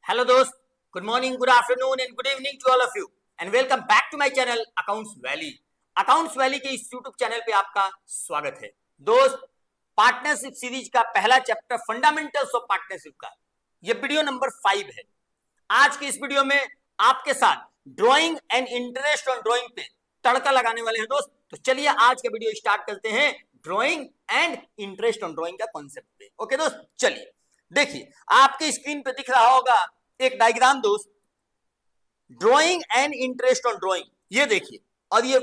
Hello दोस्त, good morning, good afternoon and good evening to all of you and welcome back to my channel accounts valley. Accounts valley के इस YouTube channel पे आपका स्वागत है। दोस्त, पार्टनरशिप सीरीज का पहला चैप्टर फंडामेंटल्स ऑफ पार्टनरशिप का ये वीडियो नंबर 5 है। आज की इस वीडियो में आपके साथ drawing and interest on drawing पे तड़का लगाने वाले हैं दोस्त। तो चलिए आज का वीडियो स्टार्ट करते हैं drawing and interest on drawing का कॉन्सेप्ट पे। ओके दोस्त, चलिए देखिए आपके स्क्रीन पे दिख रहा होगा एक डायग्राम दोस्त, drawing and interest on drawing. ये देखिए और ये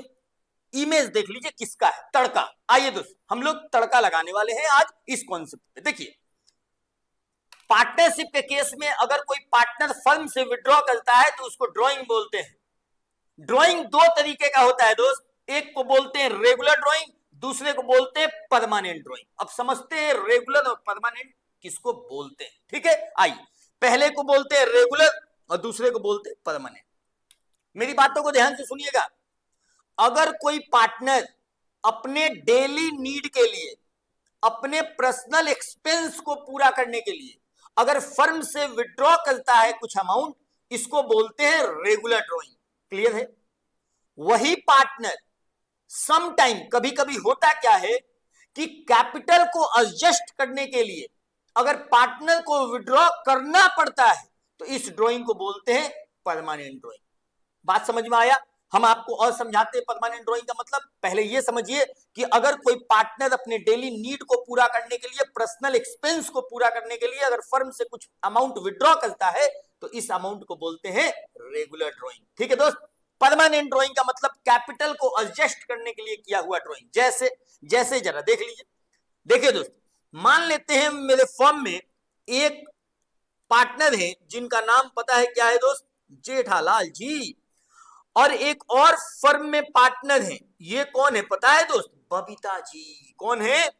इमेज देख लीजिए किसका है, तड़का। आइए दोस्त हम लोग तड़का लगाने वाले हैं आज इस कॉन्सेप्ट पे। देखिए पार्टनरशिप के केस में अगर कोई पार्टनर फर्म से विड्रॉ करता है तो उसको ड्राइंग बोलते हैं। ड्राइंग दो तरीके का होता है दोस्त, एक को बोलते हैं रेगुलर ड्राइंग, दूसरे को बोलते हैं परमानेंट ड्राइंग। अब समझते हैं रेगुलर और परमानेंट किसको बोलते हैं। ठीक है, आइए पहले को बोलते हैं रेगुलर और दूसरे को बोलते हैं परमानेंट। मेरी बातों को ध्यान से सुनिएगा। अगर कोई पार्टनर अपने डेली नीड के लिए, अपने पर्सनल एक्सपेंस को पूरा करने के लिए अगर फर्म से विड्रॉ करता है कुछ अमाउंट, इसको बोलते हैं रेगुलर ड्राइंग। क्लियर है? वही पार्टनर सम टाइम, कभी कभी होता क्या है कि कैपिटल को एडजस्ट करने के लिए अगर पार्टनर को विड्रॉ करना पड़ता है तो इस ड्राइंग को बोलते हैं परमानेंट ड्राइंग। बात समझ में आया? हम आपको और समझाते हैं परमानेंट ड्राइंग का मतलब। पहले यह समझिए कि अगर कोई पार्टनर अपने डेली नीड को पूरा करने के लिए, पर्सनल एक्सपेंस को पूरा करने के लिए अगर फर्म से कुछ अमाउंट विड्रॉ करता है तो इस अमाउंट को बोलते हैं रेगुलर ड्राइंग। ठीक है दोस्त। परमानेंट ड्राइंग का मतलब कैपिटल को एडजस्ट करने के लिए किया हुआ ड्राइंग। जैसे जरा देख लीजिए। देखिए दोस्त, मान लेते हैं मेरे फर्म में एक पार्टनर है जिनका नाम पता है क्या है दोस्त, जेठालाल जी। और एक और फर्म में पार्टनर है, ये कौन है पता है दोस्त, बबीता जी। कौन है?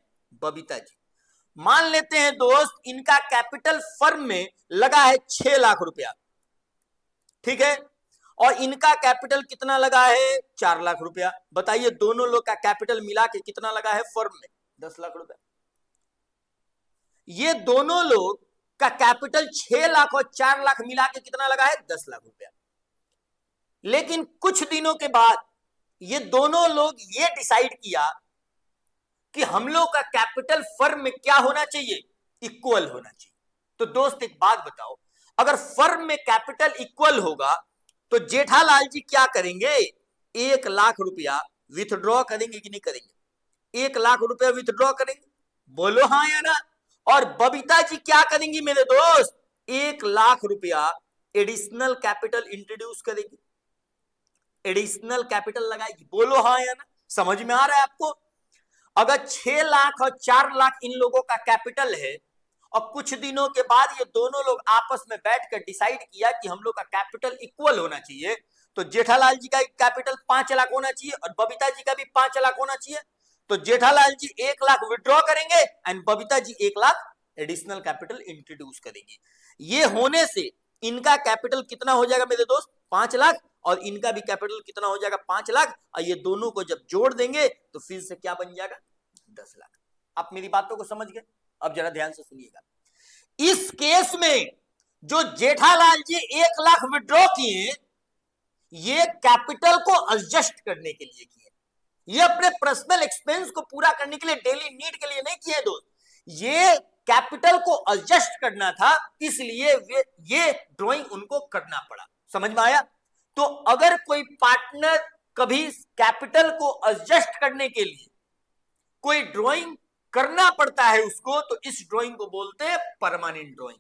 बबीता जी। मान लेते हैं दोस्त इनका कैपिटल फर्म में लगा है 6 लाख रुपया। ठीक है, और इनका कैपिटल कितना लगा है? 4 लाख रुपया। बताइए दोनों लोग का कैपिटल मिला के कितना लगा है फर्म में? 10 लाख रुपया। ये दोनों लोग का कैपिटल 6 लाख और 4 लाख मिला के कितना लगा है? 10 लाख रुपया। लेकिन कुछ दिनों के बाद ये दोनों लोग ये डिसाइड किया कि हम लोग का कैपिटल फर्म में क्या होना चाहिए? इक्वल होना चाहिए। तो दोस्त एक बात बताओ, अगर फर्म में कैपिटल इक्वल होगा तो जेठालाल जी क्या करेंगे? 1 लाख रुपया विथड्रॉ करेंगे कि नहीं करेंगे? 1 लाख रुपया विथड्रॉ करेंगे, बोलो हाँ या ना। और बबीता जी क्या करेंगी मेरे दोस्त? 1 लाख रुपया एडिशनल कैपिटल इंट्रोड्यूस करेगी, एडिशनल कैपिटल लगाएगी, बोलो हाँ या ना। समझ में आ रहा है आपको? अगर 6 लाख और 4 लाख इन लोगों का कैपिटल है और कुछ दिनों के बाद ये दोनों लोग आपस में बैठकर डिसाइड किया कि हम लोग का कैपिटल इक्वल होना चाहिए, तो जेठालाल जी का कैपिटल 5 लाख होना चाहिए और बबीता जी का भी 5 लाख होना चाहिए। तो जेठालाल जी 1 लाख विड्रॉ करेंगे and Babita ji 1 lakh additional capital introduce करेंगे। ये होने से इनका कैपिटल कितना हो जाएगा मेरे दोस्त? 5 लाख। और इनका भी कैपिटल कितना हो जाएगा? 5 लाख। और ये दोनों को जब जोड़ देंगे तो फिर से क्या बन जाएगा? 10 लाख। आप मेरी बातों को समझ गए? अब जरा ध्यान से सुनिएगा। इस केस में जो जेठालाल जी 1 लाख विड्रॉ किए, ये कैपिटल को एडजस्ट करने के लिए किए। ये अपने पर्सनल एक्सपेंस को पूरा करने के लिए, डेली नीड के लिए नहीं किए दोस्त। ये कैपिटल को एडजस्ट करना था, इसलिए ये ड्राइंग उनको करना पड़ा। समझ में आया? तो अगर कोई पार्टनर कभी कैपिटल को एडजस्ट करने के लिए कोई ड्राइंग करना पड़ता है उसको, तो इस ड्राइंग को बोलते हैं परमानेंट ड्राइंग।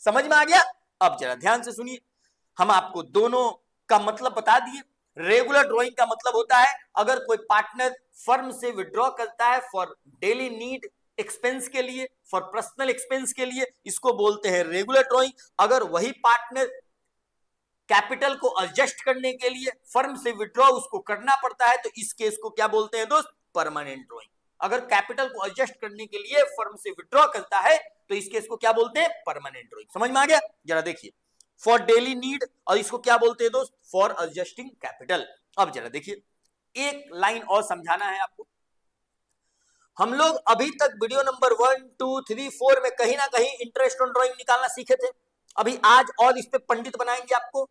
समझ में आ गया? अब जरा ध्यान से सुनिए, हम आपको दोनों का मतलब बता दिए। रेगुलर ड्राइंग का मतलब होता है अगर कोई पार्टनर फर्म से विड्रॉ करता है फॉर डेली नीड एक्सपेंस के लिए, फॉर पर्सनल एक्सपेंस के लिए, इसको बोलते हैं रेगुलर ड्राइंग। अगर वही पार्टनर कैपिटल को एडजस्ट करने के लिए फर्म से विड्रॉ उसको करना पड़ता है तो इस केस को क्या बोलते हैं दोस्त? Permanent drawing. अगर कैपिटल को एडजस्ट करने के लिए फर्म से विड्रॉ करता है तो इस केस को क्या बोलते हैं? Permanent drawing. समझ में आ गया? जरा देखिए, फॉर डेली नीड, और इसको क्या बोलते हैं दोस्त? For adjusting capital. अब जरा देखिए, एक लाइन और समझाना है आपको। हम लोग अभी तक वीडियो नंबर 1, 2, 3, 4 में कहीं ना कहीं इंटरेस्ट ऑन ड्राइंग निकालना सीखे थे। अभी आज और इस पे पंडित बनाएंगे आपको।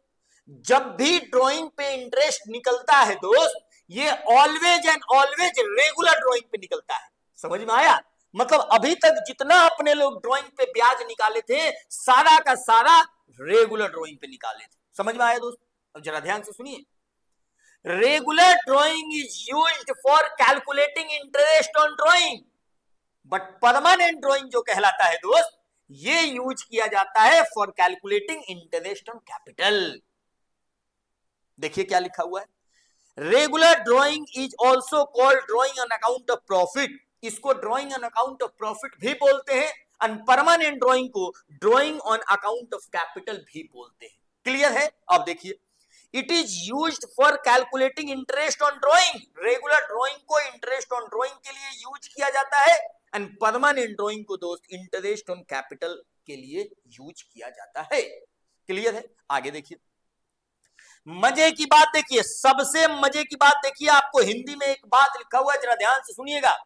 जब भी ड्राइंग पे इंटरेस्ट निकलता है दोस्त, ये always and always regular drawing पे निकलता है। समझ में आया? मतलब अभी तक जितना अपने लोग ड्राइंग पे ब्याज निकाले थे, सारा का सारा रेगुलर ड्राइंग पे निकाले थे। समझ में आया दोस्त? अब जरा ध्यान से सुनिए। Regular drawing is used for calculating interest on drawing, but permanent drawing जो कहलाता है दोस्त, ये यूज किया जाता है for calculating interest on capital. देखिए क्या लिखा हुआ है, regular drawing is also called drawing on account of profit, इसको drawing on account of profit भी बोलते हैं, एंड परमानेंट ड्राइंग को drawing on account of capital भी बोलते हैं। क्लियर है? अब देखिए, it is used for calculating interest on drawing, regular drawing को इंटरेस्ट ऑन ड्राइंग के लिए यूज किया जाता है, एंड परमानेंट ड्राइंग को दोस्त इंटरेस्ट ऑन कैपिटल के लिए यूज किया जाता है। क्लियर है? आगे देखिए, मजे की बात देखिए, सबसे मजे की बात देखिए, आपको हिंदी में एक बात लिखा हुआ है, जरा ध्यान से सुनिएगा।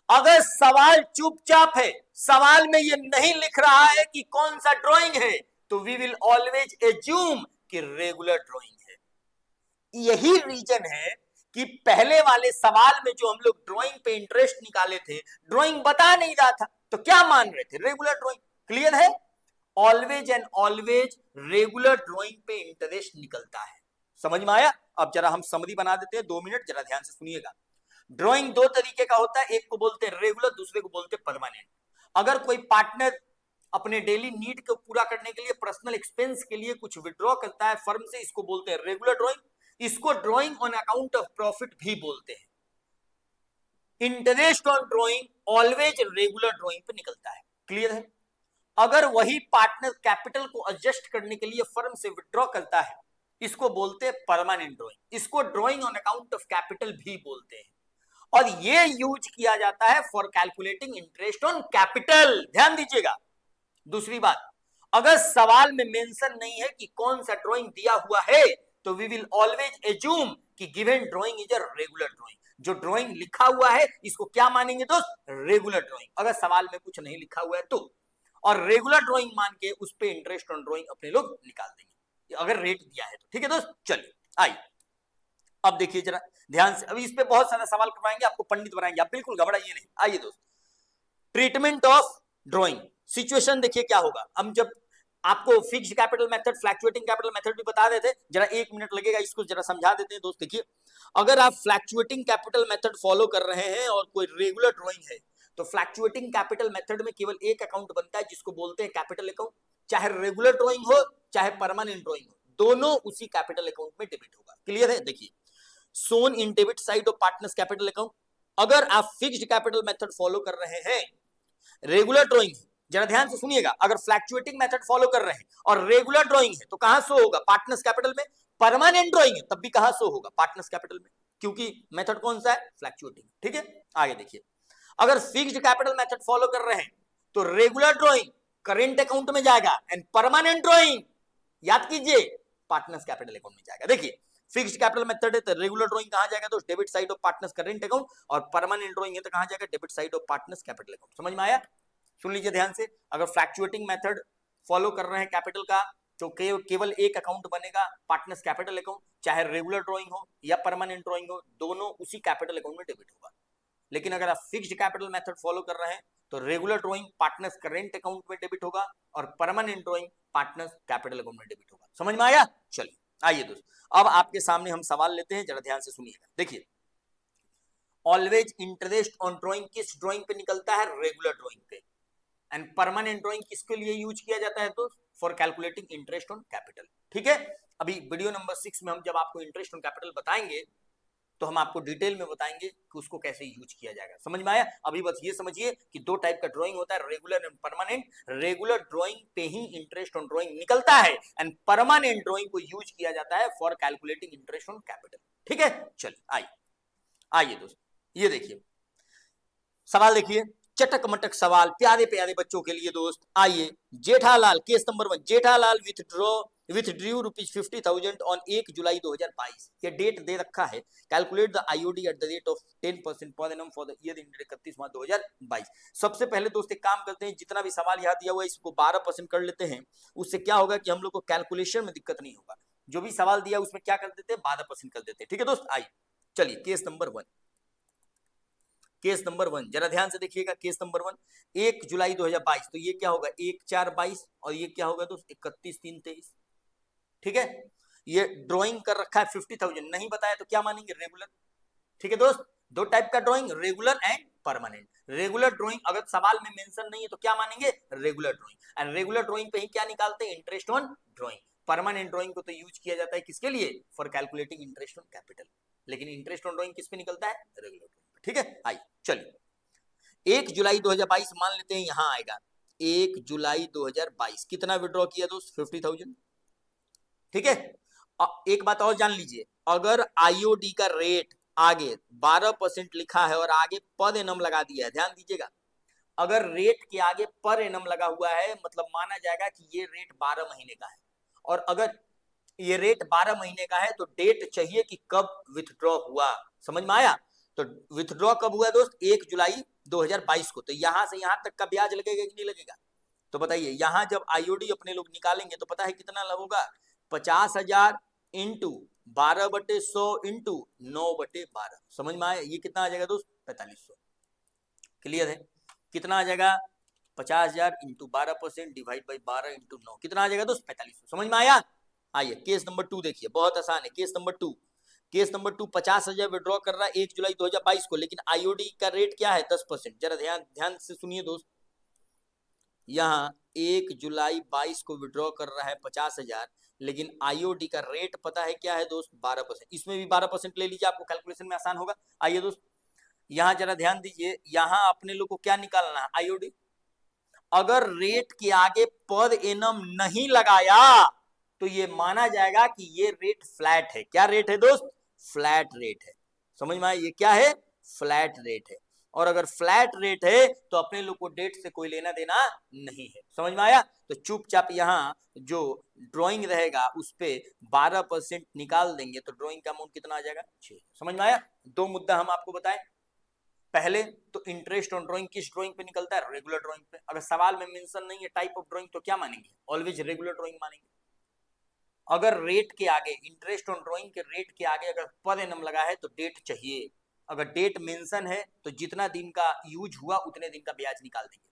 अगर सवाल चुपचाप है, सवाल में ये नहीं लिख रहा है कि कौन सा ड्राइंग है, तो वी विल ऑलवेज एज्यूम कि रेगुलर ड्राइंग है। यही रीजन है कि पहले वाले सवाल में जो हम लोग ड्राइंग पे इंटरेस्ट निकाले थे, ड्राइंग बता नहीं रहा था, तो क्या मान रहे थे? Regular drawing. क्लियर है? Always and always regular drawing पे इंटरेस्ट निकलता है। समझ में आया? अब जरा हम समरी बना देते हैं, 2 मिनट, जरा ध्यान से सुनिएगा। ड्राइंग 2 तरीके का होता है, एक को बोलते हैं रेगुलर, दूसरे को बोलते हैं परमानेंट। अगर कोई पार्टनर अपने डेली नीड को पूरा करने के लिए, पर्सनल एक्सपेंस के लिए कुछ विड्रॉ करता है फर्म से, इसको बोलते हैं रेगुलर ड्राइंग। इसको drawing on account of profit भी बोलते हैं। Interest on drawing always regular drawing पे निकलता है। क्लियर है? अगर वही पार्टनर कैपिटल को एडजस्ट करने के लिए फर्म से विड्रॉ करता है, इसको बोलते हैं परमानेंट ड्राइंग। इसको drawing on account of capital भी बोलते हैं, और ये यूज किया जाता है for calculating interest on capital. ध्यान दीजिएगा। दूसरी बात, अगर सवाल में मेंशन नहीं है कि कौन सा ड्राइंग दिया हुआ है, तो वी विल ऑलवेज एज्यूम कि given drawing is a regular drawing. जो ड्राइंग लिखा हुआ है, इसको क्या मानेंगे दोस्त? Regular drawing. अगर सवाल में कुछ नहीं लिखा हुआ है तो, और रेगुलर ड्राइंग मान के उस पे इंटरेस्ट ऑन ड्राइंग अपने लोग निकाल देंगे, अगर रेट दिया है तो। ठीक है दोस्त? चलिए आइए, अब देखिए जरा ध्यान से। अभी इस पे बहुत सारा सवाल करवाएंगे, आपको पंडित बनाएंगे, आप बिल्कुल घबराइए नहीं। आइए दोस्त, ट्रीटमेंट ऑफ ड्राइंग सिचुएशन देखिए क्या होगा। हम जब आपको fixed capital method, fluctuating capital method भी बता देते, जरा 1 मिनट लगेगा, इसको जरा समझा देते हैं दोस्त। देखिए, अगर आप फ्लैक्चुएटिंग कैपिटल मेथड फॉलो कर रहे हैं और कोई रेगुलर ड्राइंग है, तो फ्लैक्चुएटिंग कैपिटल मेथड में केवल एक अकाउंट बनता है, जिसको बोलते हैं कैपिटल अकाउंट। चाहे रेगुलर ड्राइंग हो, चाहे परमानेंट ड्राइंग हो, दोनों उसी कैपिटल अकाउंट में डेबिट होगा। क्लियर है? देखिए, shown in debit side of partners capital account. अगर आप फिक्स्ड कैपिटल मेथड फॉलो कर रहे हैं, रेगुलर ड्राइंग, जरा ध्यान से सुनिएगा, अगर फ्लैक्चुएटिंग मेथड फॉलो कर रहे हैं और रेगुलर ड्राइंग है, तो कहां शो होगा? पार्टनर्स कैपिटल में। परमानेंट ड्राइंग है तब भी कहां शो होगा? पार्टनर्स कैपिटल में, क्योंकि मेथड कौन सा है? फ्लैक्चुएटिंग। ठीक है? आगे देखिए, अगर फिक्स्ड कैपिटल मेथड फॉलो कर रहे हैं, तो रेगुलर ड्राइंग करेंट अकाउंट में जाएगा, एंड परमानेंट ड्राइंग, याद कीजिए, पार्टनर्स कैपिटल अकाउंट में जाएगा। देखिए, फिक्स्ड कैपिटल मेथड है तो रेगुलर ड्राइंग कहां जाएगा? तो debit side of partners current account, और परमानेंट ड्राइंग है तो कहां जाएगा? Debit side of partners capital account. समझ में आया? सुन लीजिए ध्यान से, अगर फ्लैक्चुएटिंग मेथड फॉलो कर रहे हैं कैपिटल का, तो केवल एक अकाउंट बनेगा, पार्टनर्स कैपिटल अकाउंट। चाहे रेगुलर ड्राइंग हो या परमानेंट ड्राइंग हो, दोनों उसी कैपिटल अकाउंट में डेबिट होगा। लेकिन अगर आप फिक्स्ड कैपिटल मेथड फॉलो कर रहे हैं, तो regular drawing partners current account में डेबिट होगा, और permanent drawing partners capital account में डेबिट होगा। समझ में आया? चलिए आइए दोस्त, अब आपके सामने हम सवाल लेते हैं, जरा ध्यान से सुनिएगा। देखिए, ऑलवेज इंटरेस्ट ऑन ड्राइंग किस ड्राइंग पे निकलता है? रेगुलर ड्राइंग पे। एंड परमानेंट ड्राइंग किसके लिए यूज किया जाता है? तो for calculating interest on capital. ठीक है? अभी वीडियो नंबर 6 में हम जब आपको इंटरेस्ट ऑन कैपिटल बताएंगे, तो हम आपको डिटेल में बताएंगे कि उसको कैसे यूज किया जाएगा। समझ में आया? अभी बस ये समझिए कि 2 टाइप का ड्राइंग होता है, regular and permanent. Regular drawing पे ही इंटरेस्ट ऑन ड्राइंग निकलता है, एंड परमानेंट ड्राइंग को यूज किया जाता है for calculating interest on capital. ठीक है? चलिए आइए दोस्त, ये देखिए सवाल, देखिए चटक मटक सवाल, प्यारे प्यारे बच्चों के लिए दोस्त। आइए, Jethalal, case number 1, Jethalal withdraw withdrew ₹50,000 on 1 जुलाई 2022। ये डेट दे रखा है। Calculate the IOD eight the rate of 10% पर annum for the year ended 31 मार्च 2022। सबसे पहले दोस्त एक काम करते हैं, जितना भी सवाल यहाँ दिया हुआ है इसको 12% कर लेते हैं। उससे क्या होगा कि हम लोग को कैलकुलेशन में दिक्कत नहीं होगा। जो भी सवाल दिया उसमें क्या कर देते हैं, 12% कर देते हैं। ठीक है दोस्त, आइए चलिए केस नंबर 1। केस नंबर 1 जरा ध्यान से देखिएगा। केस नंबर 1 1 जुलाई 2022, तो ये क्या होगा 1/4/22 और ये क्या होगा दोस्त 31/3/23। ठीक है, ये ड्राइंग कर रखा है 50,000, नहीं बताया तो क्या मानेंगे, रेगुलर। ठीक है दोस्त, दो टाइप का drawing, regular and permanent. Regular drawing अगर सवाल में मेंशन नहीं है तो क्या मानेंगे, regular drawing. And regular drawing पे ही क्या निकालते हैं, interest on drawing. Permanent drawing को तो यूज किया जाता है किसके लिए, for calculating interest on capital. लेकिन इंटरेस्ट ऑन ड्राइंग किस पे निकलता है, रेगुलर ड्राइंग। ठीक है, आइए चलिए 1 जुलाई 2022 मान लेते हैं, यहां आएगा 1 जुलाई 2022 कितना विड्रॉ किया दोस्त, 50,000। ठीक है, एक बात और जान लीजिए, अगर आईओडी का रेट आगे 12% लिखा है और आगे पर एनम लगा दिया है, ध्यान दीजिएगा, अगर रेट के आगे पर एनम लगा हुआ है मतलब माना जाएगा कि ये रेट 12 महीने का है। और अगर ये रेट 12 महीने का है तो डेट चाहिए कि कब विथड्रॉ हुआ। समझ में आया, तो विथड्रॉ कब हुआ दोस्त, 1 जुलाई 2022 को। तो यहां से यहां तक का ब्याज लगेगा कि नहीं लगेगा, तो बताइए। यहां जब आईओडी अपने लोग निकालेंगे तो पता है कितना होगा, 50,000 इंटू 12/100 इंटू 9/12। समझ में आया, ये कितना आ जाएगा दोस्त, 4500। क्लियर है, कितना आ जाएगा, 50,000 इंटू 12% डिवाइड बाई 12 इंटू 9, कितना आ जाएगा दोस्त, 4500। समझ में आया। आइए केस नंबर 2 देखिए, बहुत आसान है। Case number 2, case number 2 50,000 withdraw कर रहा है 1 जुलाई 2022 को, लेकिन आईओडी का रेट क्या है, 10%। जरा ध्यान से सुनिए दोस्त, यहाँ 1 जुलाई 22 को विड्रॉ कर रहा है 50,000, लेकिन आईओडी का रेट पता है क्या है दोस्त, 12%। इसमें भी 12% ले लीजिए, आपको कैलकुलेशन में आसान होगा। आइए दोस्त, यहां जरा ध्यान दीजिए, यहां अपने लोग को क्या निकालना है, आईओडी। अगर रेट के आगे पर एनम नहीं लगाया तो ये माना जाएगा कि ये रेट फ्लैट है। क्या रेट है दोस्त, फ्लैट रेट है। समझ में आया, ये क्या है, फ्लैट रेट है। और अगर फ्लैट रेट है तो अपने लोग को डेट से कोई लेना देना नहीं है। समझ में आया, तो चुपचाप यहाँ जो ड्राइंग रहेगा उस पे 12% निकाल देंगे तो ड्राइंग का अमाउंट कितना आ जाएगा, 6। समझ में आया। दो मुद्दा हम आपको बताएं, पहले तो इंटरेस्ट ऑन ड्राइंग किस ड्राइंग पे निकलता है, रेगुलर ड्राइंग पे। अगर सवाल में मेंशन नहीं है टाइप ऑफ ड्राइंग तो क्या मानेंगे, ऑलवेज रेगुलर ड्राइंग मानेंगे। अगर रेट के आगे, इंटरेस्ट ऑन ड्राइंग के रेट के आगे अगर पर एनम लगा है तो डेट चाहिए। अगर डेट मेंशन है तो जितना दिन का यूज हुआ उतने दिन का ब्याज निकाल देंगे।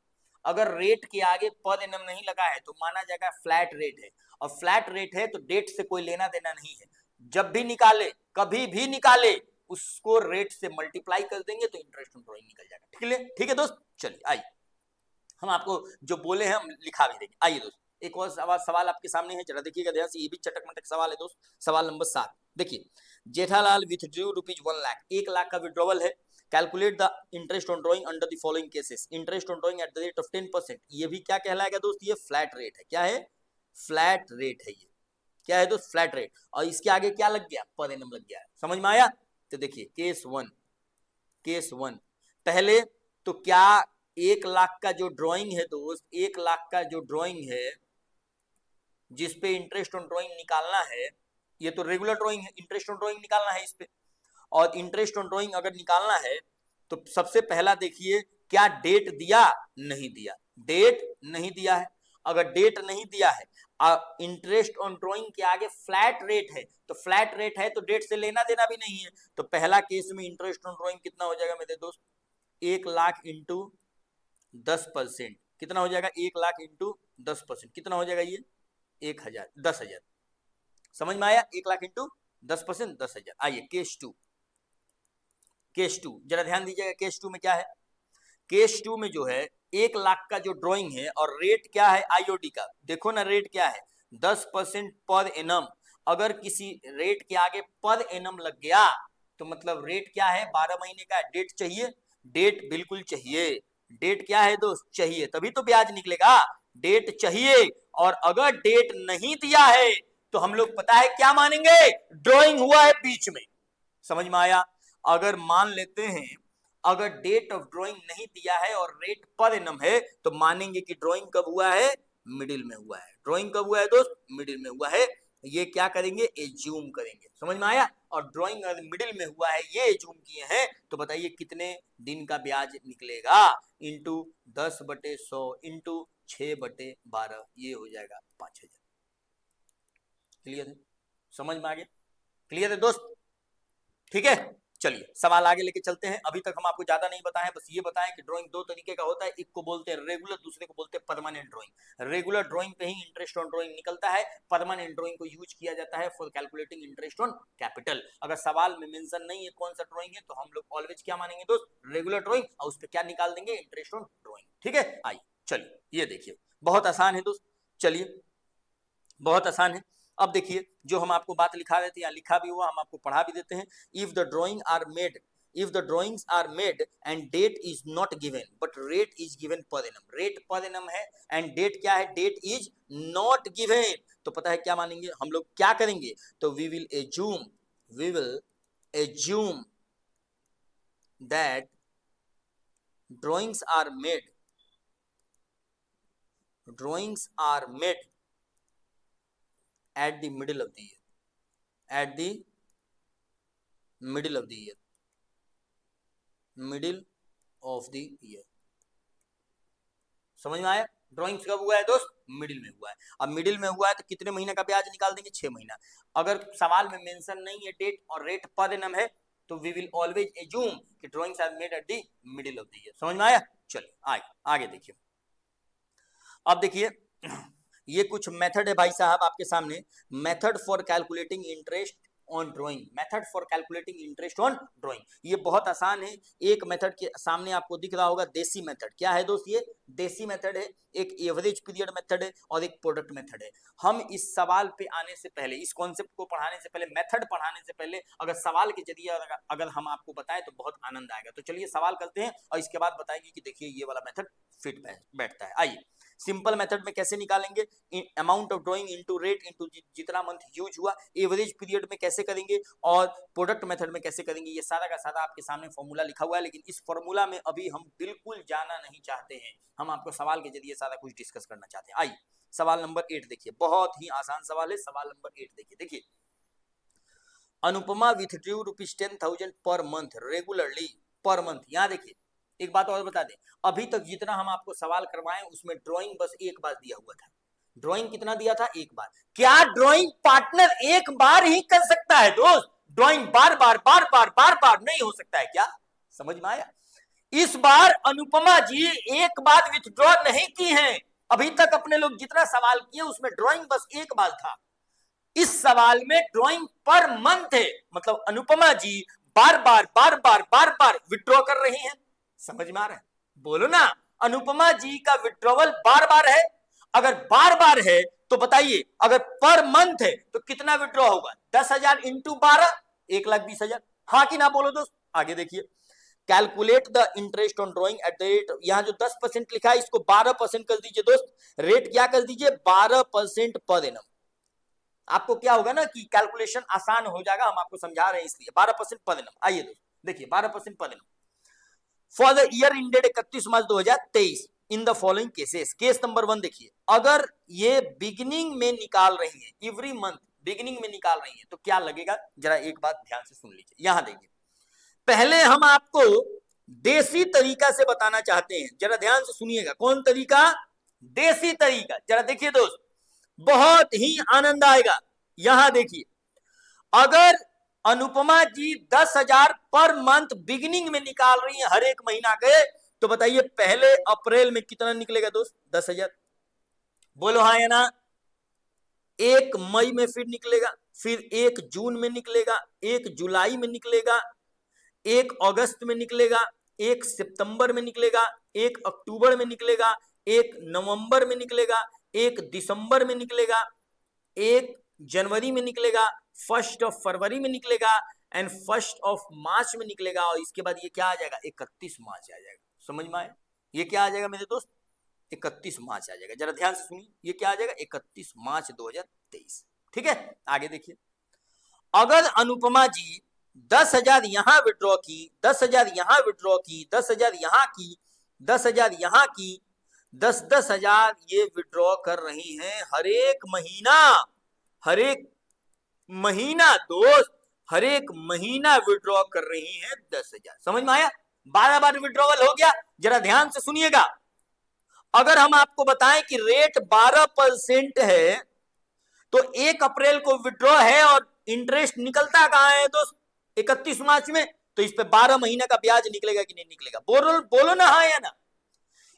अगर रेट के आगे पर एनम नहीं लगा है तो माना जाएगा फ्लैट रेट है, और फ्लैट रेट है तो डेट से कोई लेना देना नहीं है। जब भी निकाले, कभी भी निकाले, उसको रेट से मल्टीप्लाई कर देंगे तो इंटरेस्ट ऑन ड्राइंग निकल जाएगा। ठीक है दोस्त, चलिए आइए हम आपको जो बोले हैं हम लिखा भी देंगे। आइए दोस्त, एक और सवाल आपके सामने है, जरा देखिएगा ध्यान से, ये भी चटक मटक सवाल है दोस्त। सवाल नंबर 7 देखिए, जेठालाल विथड्रू ₹1 लाख, 1 लाख का विड्रॉवल है। Calculate the interest on drawing under the following cases. Interest on drawing eight the rate of 10%। ये भी क्या कहलाएगा दोस्त, ये फ्लैट रेट है। क्या है, फ्लैट रेट है। ये क्या है दोस्त, फ्लैट रेट। और इसके आगे क्या लग गया, पर एनम लग गया है। समझ में आया। तो देखिए केस 1 पहले तो क्या 1 लाख का जो ड्राइंग है दोस्त, 1 लाख का जो ड्राइंग है जिसपे इंटरेस्ट ऑन ड्राइंग निकालना है, ये तो रेगुलर ड्राइंग है, इंटरेस्ट ऑन ड्राइंग निकालना है इस पे। और इंटरेस्ट ऑन ड्राइंग अगर निकालना है तो सबसे पहला देखिए क्या डेट दिया, नहीं दिया, डेट नहीं दिया है। अगर डेट नहीं दिया है, इंटरेस्ट ऑन ड्राइंग के आगे फ्लैट रेट है, तो फ्लैट रेट है तो डेट से लेना देना भी नहीं है। तो पहला केस में इंटरेस्ट ऑन ड्राइंग कितना हो जाएगा मेरे दोस्त, 1 लाख इंटू 10%। कितना हो जाएगा, 1 लाख इंटू 10%, कितना हो जाएगा ये 1,000, 10,000। समझ में आया, 1 लाख इंटू 10%, 10,000। आइए केस 2, जरा ध्यान दीजिएगा। केस 2 में क्या है, केस 2 में जो है 1 लाख का जो ड्राइंग है और रेट क्या है आईओडी का, देखो ना रेट क्या है, 10% पर एनम। अगर किसी रेट के आगे पर एनम लग गया तो मतलब रेट क्या है, 12 महीने का। डेट चाहिए, डेट बिल्कुल चाहिए। डेट क्या है दोस्त, चाहिए, तभी तो ब्याज निकलेगा। डेट चाहिए, और अगर डेट नहीं दिया है तो हम लोग पता है क्या मानेंगे, ड्राइंग हुआ है बीच में। समझ में आया। अगर मान लेते हैं अगर डेट ऑफ ड्राइंग नहीं दिया है और रेट पर एनम है तो मानेंगे कि ड्राइंग कब हुआ है, मिडिल में हुआ है। ड्राइंग कब हुआ है दोस्त? मिडिल में हुआ है। ये क्या करेंगे? एज्यूम करेंगे। समझ में आया? और ड्राइंग अगर मिडिल में हुआ है, ये एज्यूम किए हैं, तो बताइए कितने दिन का ब्याज निकलेगा? इंटू 10/100 इंटू 6/12, ये हो जाएगा 5000। क्लियर है? समझ में आ गया? क्लियर है दोस्त? ठीक है, चलिए सवाल आगे लेके चलते हैं। अभी तक हम आपको ज्यादा नहीं बताएं, बस ये बताएं कि ड्राइंग दो तरीके का होता है। एक को बोलते हैं रेगुलर, दूसरे को बोलते हैं परमानेंट ड्राइंग। रेगुलर ड्राइंग पे ही इंटरेस्ट ऑन ड्राइंग निकलता है। परमानेंट ड्राइंग को यूज किया जाता है for calculating interest on capital. अगर सवाल में मेंशन नहीं है कौन सा ड्राइंग है, तो हम लोग ऑलवेज क्या मानेंगे दोस्त? रेगुलर ड्राइंग, और उस पर क्या निकाल देंगे? Interest on drawing. ठीक है, आइए चलिए ये देखिए, बहुत आसान है दोस्त। चलिए बहुत आसान है। अब देखिए जो हम आपको बात लिखा रहे थे, यहाँ लिखा भी हुआ, हम आपको पढ़ा भी देते हैं। If the drawing are made, if the drawings are made and date is not given but rate is given per annum, rate per annum है and date क्या है? date is not given, तो पता है क्या मानेंगे हम लोग? क्या करेंगे? तो we will assume that drawings are made at the middle of the year, at the middle of the year, middle of the year. समझ में आया? ड्राइंग्स कब हुआ है दोस्त? मिडिल में हुआ है। अब मिडिल में हुआ है तो कितने महीने का ब्याज निकाल देंगे? 6 महीना। अगर सवाल में मेंशन नहीं है डेट और रेट पर एनम है, तो वी विल ऑलवेज एज्यूम कि drawings are made at the middle of the year. समझ में आया? चलिए आगे देखिए। अब देखिए ये कुछ मेथड है भाई साहब आपके सामने। Method for calculating interest on drawing, method for calculating interest on drawing. ये बहुत आसान है। एक मेथड के सामने आपको दिख रहा होगा, देसी मेथड। क्या है दोस्त? ये देसी मेथड है। एक एवरेज पीरियड मेथड है और एक प्रोडक्ट मेथड है। हम इस सवाल पे आने से पहले, इस कॉन्सेप्ट को पढ़ाने से पहले, मेथड पढ़ाने से पहले अगर सवाल के जरिए अगर हम आपको बताएं तो बहुत आनंद आएगा। तो चलिए सवाल करते हैं और इसके बाद बताएंगे कि देखिए ये वाला मेथड फिट बैठता है। आइए सिंपल मेथड में कैसे निकालेंगे? Amount of drawing into rate into जितना मंथ यूज हुआ। एवरेज पीरियड में कैसे करेंगे और प्रोडक्ट मेथड में कैसे करेंगे, ये सारा का सारा आपके सामने फॉर्मूला लिखा हुआ है। लेकिन इस फॉर्मूला में अभी हम बिल्कुल जाना नहीं चाहते हैं, हम आपको सवाल के जरिए सारा कुछ डिस्कस करना चाहते हैं। आइए सवाल नंबर 8 देखिए, बहुत ही आसान सवाल है। सवाल नंबर 8 देखिए, Anupama withdrew ₹10,000 per month regularly per month. यहाँ देखिए एक बात और बता दें, अभी तक जितना हम आपको सवाल करवाएं उसमें ड्राइंग बस एक बार दिया हुआ था। ड्राइंग कितना दिया था? एक बार। क्या ड्राइंग पार्टनर एक बार ही कर सकता है दोस्त? ड्राइंग बार बार नहीं हो सकता है क्या? समझ में आया? इस बार अनुपमा जी एक बार विथड्रॉ नहीं की हैं। अभी तक अपने लोग जितना सवाल किए उसमें ड्राइंग बस एक बार था। इस सवाल में ड्राइंग पर मंथ है, मतलब अनुपमा जी बार बार विथड्रॉ कर रही हैं। समझ में आ रहा है? बोलो ना, अनुपमा जी का विथड्रॉवल बार बार है। अगर बार बार है तो बताइए अगर पर मंथ है तो कितना विथड्रॉ होगा? 10,000 इंटू 12, 1,20,000। हाँ कि ना बोलो दोस्त? आगे देखिए, calculate the interest on drawing eight the rate. यहां जो 10% लिखा है इसको 12% कर दीजिए दोस्त। रेट क्या कर दीजिए? 12% पर एनम। आपको क्या होगा ना कि कैलकुलेशन आसान हो जाएगा, हम आपको समझा रहे हैं इसलिए। 12% पर एनम। आइए दोस्त देखिए 12% पर annum for the year ended 31 March 2023 in the following cases. Case number 1 देखिए, अगर ये बिगिनिंग में निकाल रही है, एवरी मंथ बिगिनिंग में निकाल रही है, तो क्या लगेगा? जरा एक बात ध्यान से सुन लीजिए। यहां देखिए, पहले हम आपको देसी तरीका से बताना चाहते हैं, जरा ध्यान से सुनिएगा। कौन तरीका? देसी तरीका। जरा देखिए दोस्त, बहुत ही आनंद आएगा। यहां देखिए, अगर अनुपमा जी 10,000 पर मंथ बिगिनिंग में निकाल रही है हर एक महीना के, तो बताइए पहले अप्रैल में कितना निकलेगा दोस्त? 10,000। बोलो हाँ या ना? 1 मई में फिर निकलेगा, फिर 1 जून में निकलेगा, 1 जुलाई में निकलेगा, 1 अगस्त में निकलेगा, 1 सितंबर में निकलेगा, 1 अक्टूबर में निकलेगा, 1 नवंबर में निकलेगा, 1 दिसंबर में निकलेगा, 1 जनवरी में निकलेगा, 1 फरवरी में निकलेगा एंड 1 मार्च में निकलेगा। और इसके बाद ये क्या आ जाएगा? 31 मार्च आ जाएगा। समझ में आया? ये क्या आ जाएगा मेरे दोस्त? 31 मार्च आ जाएगा। जरा ध्यान से सुनिए, ये क्या आ जाएगा? 31 मार्च 2023। ठीक है, आगे देखिए, अगर अनुपमा जी 10,000 यहां विड्रॉ की, 10,000 यहां विड्रॉ की, 10,000 यहां की, 10,000 यहां की, 10-10 हजार ये विड्रॉ कर रही हैं हर एक महीना दोस्त, हर एक महीना विड्रॉ कर रही हैं 10,000। समझ में आया? 12 बार विड्रॉवल हो गया। जरा ध्यान से सुनिएगा, अगर हम आपको बताएं कि रेट 12% है तो 1 अप्रैल को विड्रॉ है और इंटरेस्ट निकलता कहां है दोस्त? 31 मार्च में। तो इस पे 12 महीने का ब्याज निकलेगा कि नहीं निकलेगा? बोलो ना हाँ या ना।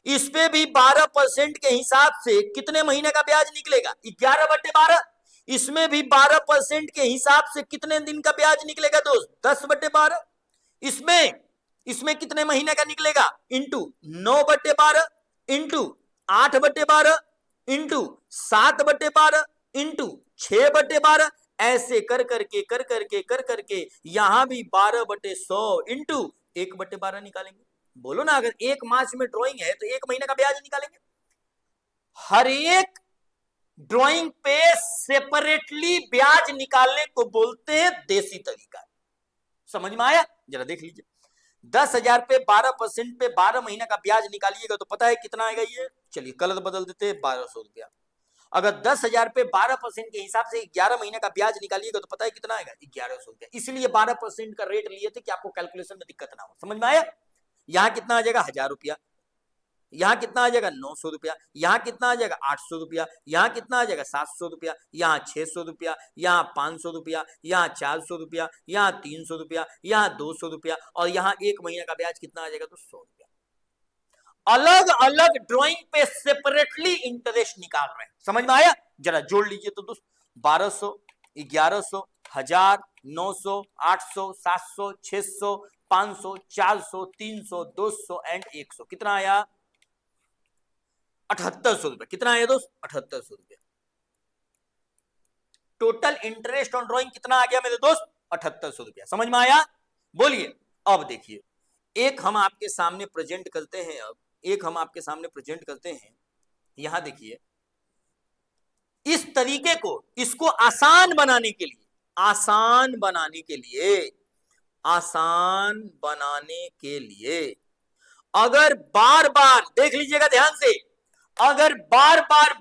इस पे भी 12% के हिसाब से कितने महीने का ब्याज निकलेगा? 11/12। इसमें भी 12% के हिसाब से कितने दिन का ब्याज निकलेगा दोस्त? 10/12। इसमें कितने महीने का निकलेगा? Into 9/12 into 8/12 into 7/12 into 6/12। ऐसे कर करके यहां भी 12/100 इंटू 1/12 निकालेंगे। बोलो ना, अगर 1 मार्च में ड्राइंग है तो 1 महीने का ब्याज निकालेंगे। हर एक ड्राइंग पे सेपरेटली ब्याज निकालने को बोलते हैं देसी तरीका। समझ में आया? जरा देख लीजिए, 10,000 पे 12% पे 12 महीने का ब्याज निकालिएगा तो पता है कितना आएगा ये? चलिए कलर बदल देते हैं, 1200 रुपया। अगर 10,000 पे 12% के हिसाब से 11 महीने का ब्याज निकालिएगा तो पता है कितना आएगा? 1100 रुपया। इसलिए 12% का रेट लिए थे कि आपको कैलकुलेशन में दिक्कत ना हो। समझ में आया? यहां कितना आ जाएगा? 1000 रुपया। यहां कितना आ जाएगा? 900 रुपया। यहां कितना आ जाएगा? 800 रुपया। यहां कितना आ जाएगा? 700 रुपया। यहां 600 रुपया। यहां 500 रुपया। यहां 400 रुपया। यहां 300 रुपया। यहां 200 रुपया। और यहां 1 महीने का ब्याज कितना आ जाएगा? तो 100 रुपया। अलग अलग ड्राइंग पे सेपरेटली इंटरेस्ट निकाल रहे हैं। समझ में आया? जरा जोड़ लीजिए तो दोस्त, 1200, 1100, 1000, 900, 800, 700, 600, 500, 400, 300, 200 एंड 100। कितना आया? 7800 रुपया। कितना आया दोस्त? 7800 रुपया। टोटल इंटरेस्ट ऑन ड्राइंग कितना आ गया मेरे दोस्त? 7800 रुपया। समझ में आया? बोलिए। अब देखिए, एक हम आपके सामने प्रेजेंट करते हैं। यहां देखिए, इस तरीके को, इसको आसान बनाने के लिए अगर बार बार देख लीजिएगा ध्यान से, अगर बार बार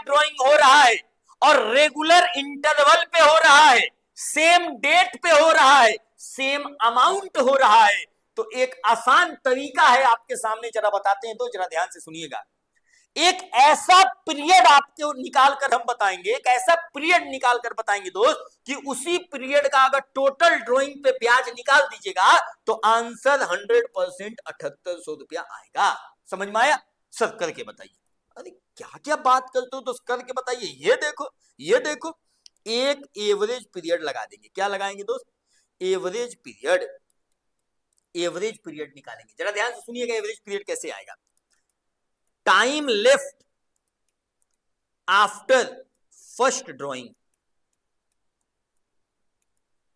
ड्राइंग हो रहा है और रेगुलर इंटरवल पे हो रहा है, सेम डेट पे हो रहा है, सेम अमाउंट हो रहा है, तो एक आसान तरीका है आपके सामने, जरा बताते हैं तो जरा ध्यान से सुनिएगा। एक ऐसा पीरियड आपको निकाल कर हम बताएंगे, एक ऐसा पीरियड निकाल कर बताएंगे दोस्त कि उसी पीरियड का अगर टोटल ड्राइंग पे ब्याज निकाल दीजिएगा तो आंसर 100% 7800 रुपया आएगा। समझ में आया? सब करके बताइए। अरे क्या क्या बात करते हो, तो करके बताइए। ये देखो एक एवरेज पीरियड लगा देंगे। क्या लगाएंगे दोस्त? एवरेज पीरियड निकालेंगे। जरा ध्यान से सुनिएगा, एवरेज पीरियड कैसे आएगा। Time left after first drawing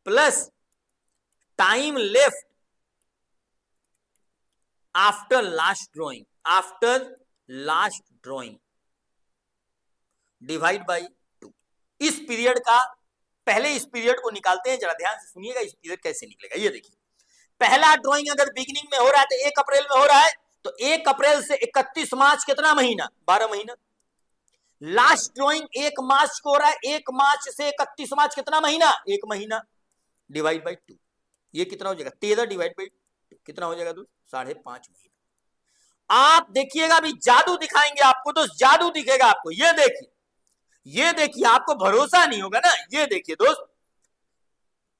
plus time left after last drawing divide by 2। इस पीरियड का, पहले इस पीरियड को निकालते हैं। जरा ध्यान से सुनिएगा, इस पीरियड कैसे निकलेगा। ये देखिए, पहला ड्राइंग अगर बिगिनिंग में हो रहा है तो 1 अप्रैल में हो रहा है, तो 1 अप्रैल से 31 मार्च कितना महीना? 12 महीना। लास्ट ड्राइंग 1 मार्च को हो रहा है, 1 मार्च से 31 मार्च कितना महीना? 1 महीना डिवाइड बाई 2। ये कितना हो जाएगा? 13 डिवाइड बाई 2 कितना हो जाएगा दोस्त? 5.5 महीना। आप देखिएगा, अभी जादू दिखाएंगे आपको दोस्त, जादू दिखेगा आपको। ये देखिए, आपको भरोसा नहीं होगा ना। ये देखिए दोस्त,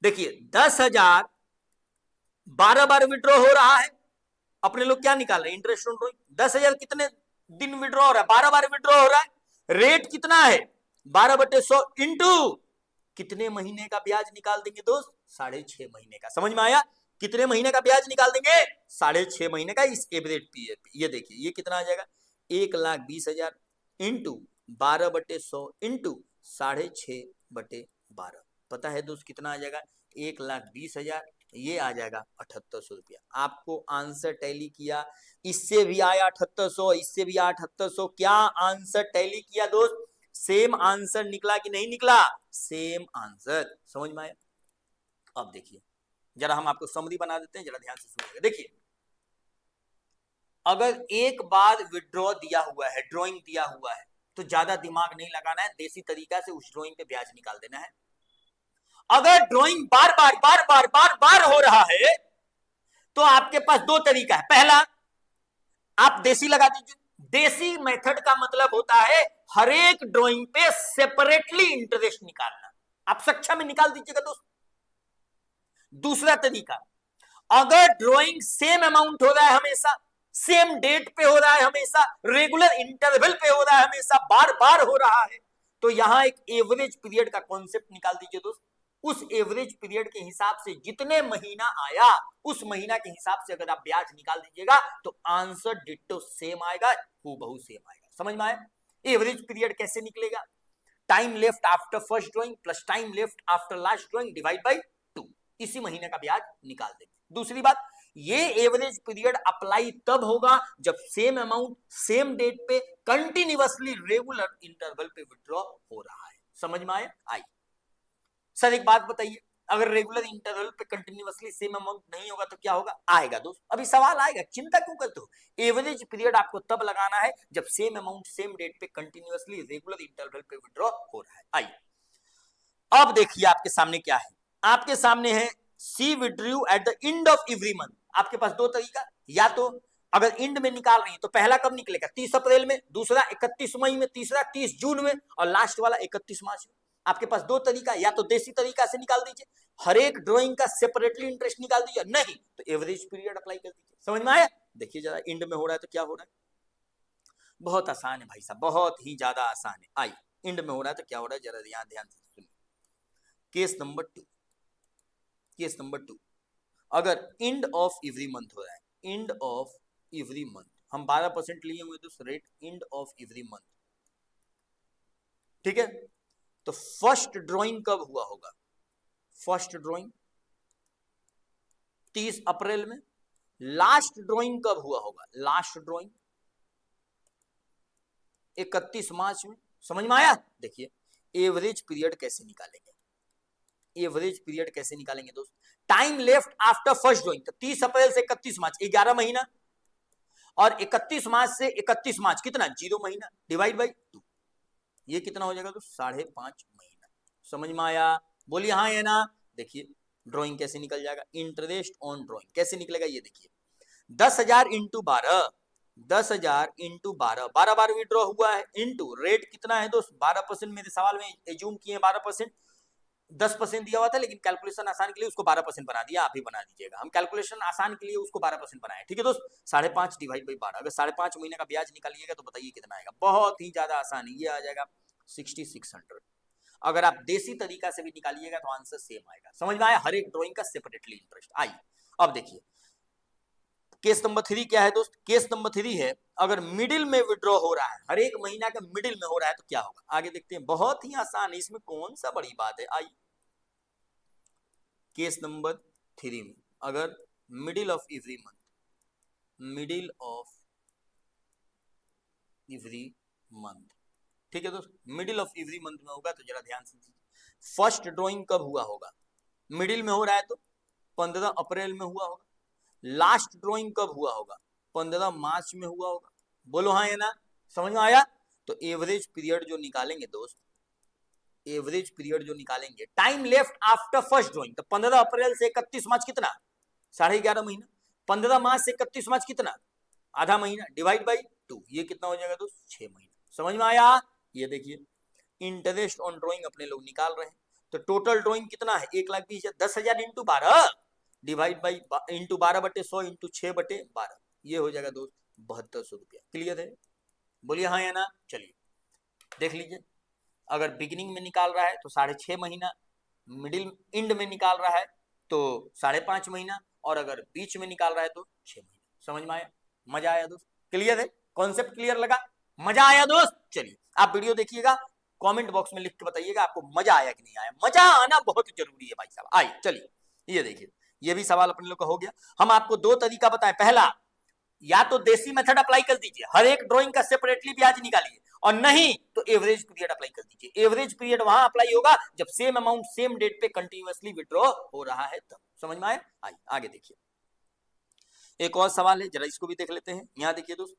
देखिए 10,000 12 बार विड्रॉ हो रहा है। अपने लोग क्या निकाल रहे हैं? Interest on drawing. 10,000 कितने दिन विड्रॉ हो रहा है? 12 बार विड्रॉ हो रहा है। रेट कितना है? 12/100 इंटू कितने महीने का ब्याज निकाल देंगे दोस्त? 6.5 महीने का। समझ में आया? कितने महीने का ब्याज निकाल देंगे? 6.5 महीने का इस एवरेज पीरियड पे। ये देखिए, ये कितना आ जाएगा? 1,20,000 इंटू 12/100 इंटू 6.5/12। पता है दोस्त कितना आ जाएगा? 1,20,000। ये आ जाएगा 7800 रुपया। आपको आंसर टैली किया। इससे भी आया 7800, इससे भी आया 7800। क्या आंसर टैली किया दोस्त? सेम आंसर निकला कि नहीं निकला? Same answer. समझ में आया? अब देखिए, जरा हम आपको समरी बना देते हैं, जरा ध्यान से सुनिएगा। देखिए, अगर एक बार विड्रॉ दिया हुआ है, ड्रॉइंग दिया हुआ है, तो ज्यादा दिमाग नहीं लगाना है, देसी तरीका से उस ड्रॉइंग पे ब्याज निकाल देना है। अगर ड्रॉइंग बार बार बार बार बार बार हो रहा है तो आपके पास दो तरीका है। पहला, आप देसी लगा दीजिए। देसी मेथड का मतलब होता है हर एक ड्रॉइंग पे सेपरेटली इंटरेस्ट निकालना। आप सक्षम में निकाल दीजिएगा दोस्त। दूसरा तरीका, अगर ड्रॉइंग सेम अमाउंट हो रहा है हमेशा, सेम डेट पे हो रहा है हमेशा, रेगुलर इंटरवल पे हो रहा है हमेशा, बार बार हो रहा है, तो यहां एक एवरेज पीरियड का कॉन्सेप्ट निकाल दीजिए दोस्त। उस एवरेज पीरियड के हिसाब से जितने महीना आया उस महीना के हिसाब से अगर आप ब्याज निकाल दीजिएगा तो आंसर डिट्टो सेम आएगा, हूबहू सेम आएगा। समझ में आया? एवरेज पीरियड कैसे निकलेगा? Time left after first drawing plus time left after last drawing divide by 2, इसी महीने का ब्याज निकाल देंगे। दूसरी बात, ये एवरेज पीरियड अप्लाई तब होगा जब सेम अमाउंट सेम डेट पे कंटिन्यूअसली रेगुलर इंटरवल पे विड्रॉ हो रहा है। समझ में आया? आई सर एक बात बताइए, अगर रेगुलर इंटरवल पे कंटिन्यूअसली सेम अमाउंट नहीं होगा तो क्या होगा? आएगा दोस्त, अभी सवाल आएगा, चिंता क्यों करते हो। एवरेज पीरियड आपको तब लगाना है जब सेम अमाउंट सेम डेट पे कंटिन्यूअसली रेगुलर इंटरवल पे विड्रॉ हो रहा है। आइए अब देखिए आपके सामने क्या है। आपके सामने है C withdrew at the end of every month. आपके पास दो तरीका, या तो अगर एंड में निकाल रही है तो पहला कब निकलेगा? 30 अप्रैल में, दूसरा 31 मई में, तीसरा 30 जून में और लास्ट वाला 31 मार्च में। आपके पास दो तरीका, या तो देसी तरीका से निकाल दीजिए, हर एक ड्राइंग का सेपरेटली इंटरेस्ट निकाल दीजिए, नहीं तो एवरेज पीरियड अप्लाई कर दीजिए। समझ में आया? देखिए जरा एंड में हो रहा है तो क्या हो रहा है, बहुत आसान है भाई साहब, बहुत ही ज्यादा आसान है। आइए एंड में हो रहा है तो क्या हो रहा है जरा यहां ध्यान से सुनिए। केस नंबर 2, केस नंबर 2, अगर एंड ऑफ एवरी मंथ हो रहा है, एंड ऑफ एवरी मंथ, हम 12% लिए हुए तो rate and of every month, ठीक है। तो फर्स्ट ड्राइंग कब हुआ होगा? फर्स्ट ड्राइंग 30 अप्रैल में। लास्ट ड्राइंग कब हुआ होगा? लास्ट ड्राइंग 31 मार्च में। समझ में आया? देखिए एवरेज पीरियड कैसे निकालेंगे, एवरेज पीरियड कैसे निकालेंगे दोस्त। Time left after first drawing, तो 30 अप्रैल से 31 मार्च 11 महीना, और 31 मार्च से 31 मार्च कितना? 0 महीना, डिवाइड बाई 2, ये कितना हो जाएगा दोस्त? 5.5 महीना। समझ में आया? बोलिए हाँ या ना। देखिए ड्राइंग कैसे निकल जाएगा, इंटरेस्ट ऑन ड्राइंग कैसे निकलेगा, ये देखिए 10,000 इंटू 12, 10,000 इंटू 12, 12 बार विड्रॉ हुआ है, इंटू रेट कितना है दोस्त? 12%। मेरे सवाल में एज्यूम किए 12%, 10% दिया हुआ था लेकिन कैलकुलेशन आसान के लिए उसको 12% बना दिया, आप ही बना दीजिएगा। हम कैलकुलेशन आसान के लिए उसको 12% बनाए, ठीक है दोस्त। 5.5 डिवाइड बाई 12, अगर 5.5 महीने का ब्याज निकालिएगा तो बताइए कितना आएगा। बहुत ही ज्यादा आसान है, ये आ जाएगा 6600। अगर आप देसी तरीका से भी निकालिएगा तो आंसर सेम आएगा। समझ में आया? हर एक ड्राइंग का सेपरेटली इंटरेस्ट। आइए अब देखिए केस नंबर 3 क्या है दोस्त। केस नंबर 3 है अगर मिडिल में विड्रॉ हो रहा है, हर एक महीना का मिडिल में हो रहा है तो क्या होगा? आगे देखते हैं, बहुत ही आसान है, इसमें कौन सा बड़ी बात है। आइए केस नंबर 3 में अगर middle of every month, middle of every month, ठीक है दोस्त, मिडिल ऑफ एवरी मंथ में होगा तो जरा ध्यान से दीजिए। फर्स्ट ड्राइंग कब हुआ होगा? मिडिल में हो रहा है तो 15 अप्रैल में हुआ होगा। लास्ट ड्राइंग कब हुआ होगा? 15 मार्च में हुआ होगा। बोलो हाँ या ना। समझ में आया? तो एवरेज पीरियड जो निकालेंगे दोस्त, एवरेज पीरियड जो निकालेंगे, time left after first drawing, तो 15 अप्रैल से 31 मार्च कितना? 11.5 महीना। 15 मार्च से 31 मार्च कितना? आधा महीना, डिवाइड बाई 2, ये कितना हो जाएगा दोस्त? 6 महीना। समझ में आया? ये देखिए इंटरेस्ट ऑन ड्राइंग अपने लोग निकाल रहे हैं, तो टोटल ड्राइंग कितना है? 1,20,000, 10,000 into 12 divide by into 12/100 into 6/12, ये हो जाएगा दोस्त 7200 रुपया। क्लियर है? बोलिए हाँ या ना। चलिए देख लीजिए, अगर बिगिनिंग में निकाल रहा है तो 6.5 महीना, मिडिल एंड में निकाल रहा है तो 5.5 महीना, और अगर बीच में निकाल रहा है तो 6 महीना। समझ में आया? मजा आया दोस्त? क्लियर है? कॉन्सेप्ट क्लियर लगा? मजा आया दोस्त? चलिए आप वीडियो देखिएगा, कमेंट बॉक्स में लिख के बताइएगा आपको मजा आया कि नहीं आया। मजा आना बहुत जरूरी है भाई साहब। आइए चलिए ये देखिए, ये भी सवाल अपने लोग का हो गया। हम आपको दो तरीका बताएं, पहला या तो देसी मेथड अप्लाई कर दीजिए, हर एक ड्राइंग का सेपरेटली ब्याज निकालिए, और नहीं तो एवरेज पीरियड अप्लाई कर दीजिए। एवरेज पीरियड वहां अप्लाई होगा जब सेम अमाउंट सेम डेट पे कंटिन्यूअसली विड्रॉ हो रहा है तब। समझ में आया? आइए आगे देखिए, एक और सवाल है, जरा इसको भी देख लेते हैं। यहां देखिए दोस्त,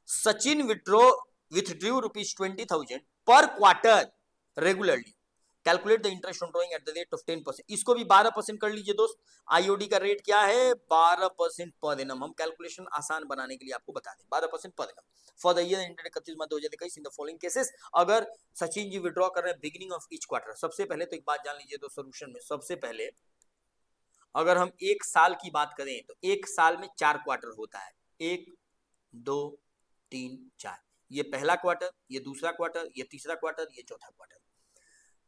सचिन विथड्रू ₹20,000 पर quarter regularly, calculate the interest on drawing at the rate of 10%। इसको भी 12% कर लीजिए दोस्त। आईओडी का रेट क्या है? 12% पर एनम। हम कैलकुलेशन आसान बनाने के लिए आपको बता दें, 12% पर annum for the year ended 31 March 2021 in the following cases. अगर सचिन जी विड्रॉ कर रहे हैं बिगिनिंग ऑफ ईच क्वार्टर, सबसे पहले तो एक बात जान लीजिए दोस्त, सोल्यूशन में सबसे पहले अगर हम एक साल की बात करें तो एक साल में 4 क्वार्टर होता है, 1 2 3 4। ये पहला क्वार्टर, ये दूसरा क्वार्टर, ये तीसरा क्वार्टर, ये चौथा क्वार्टर।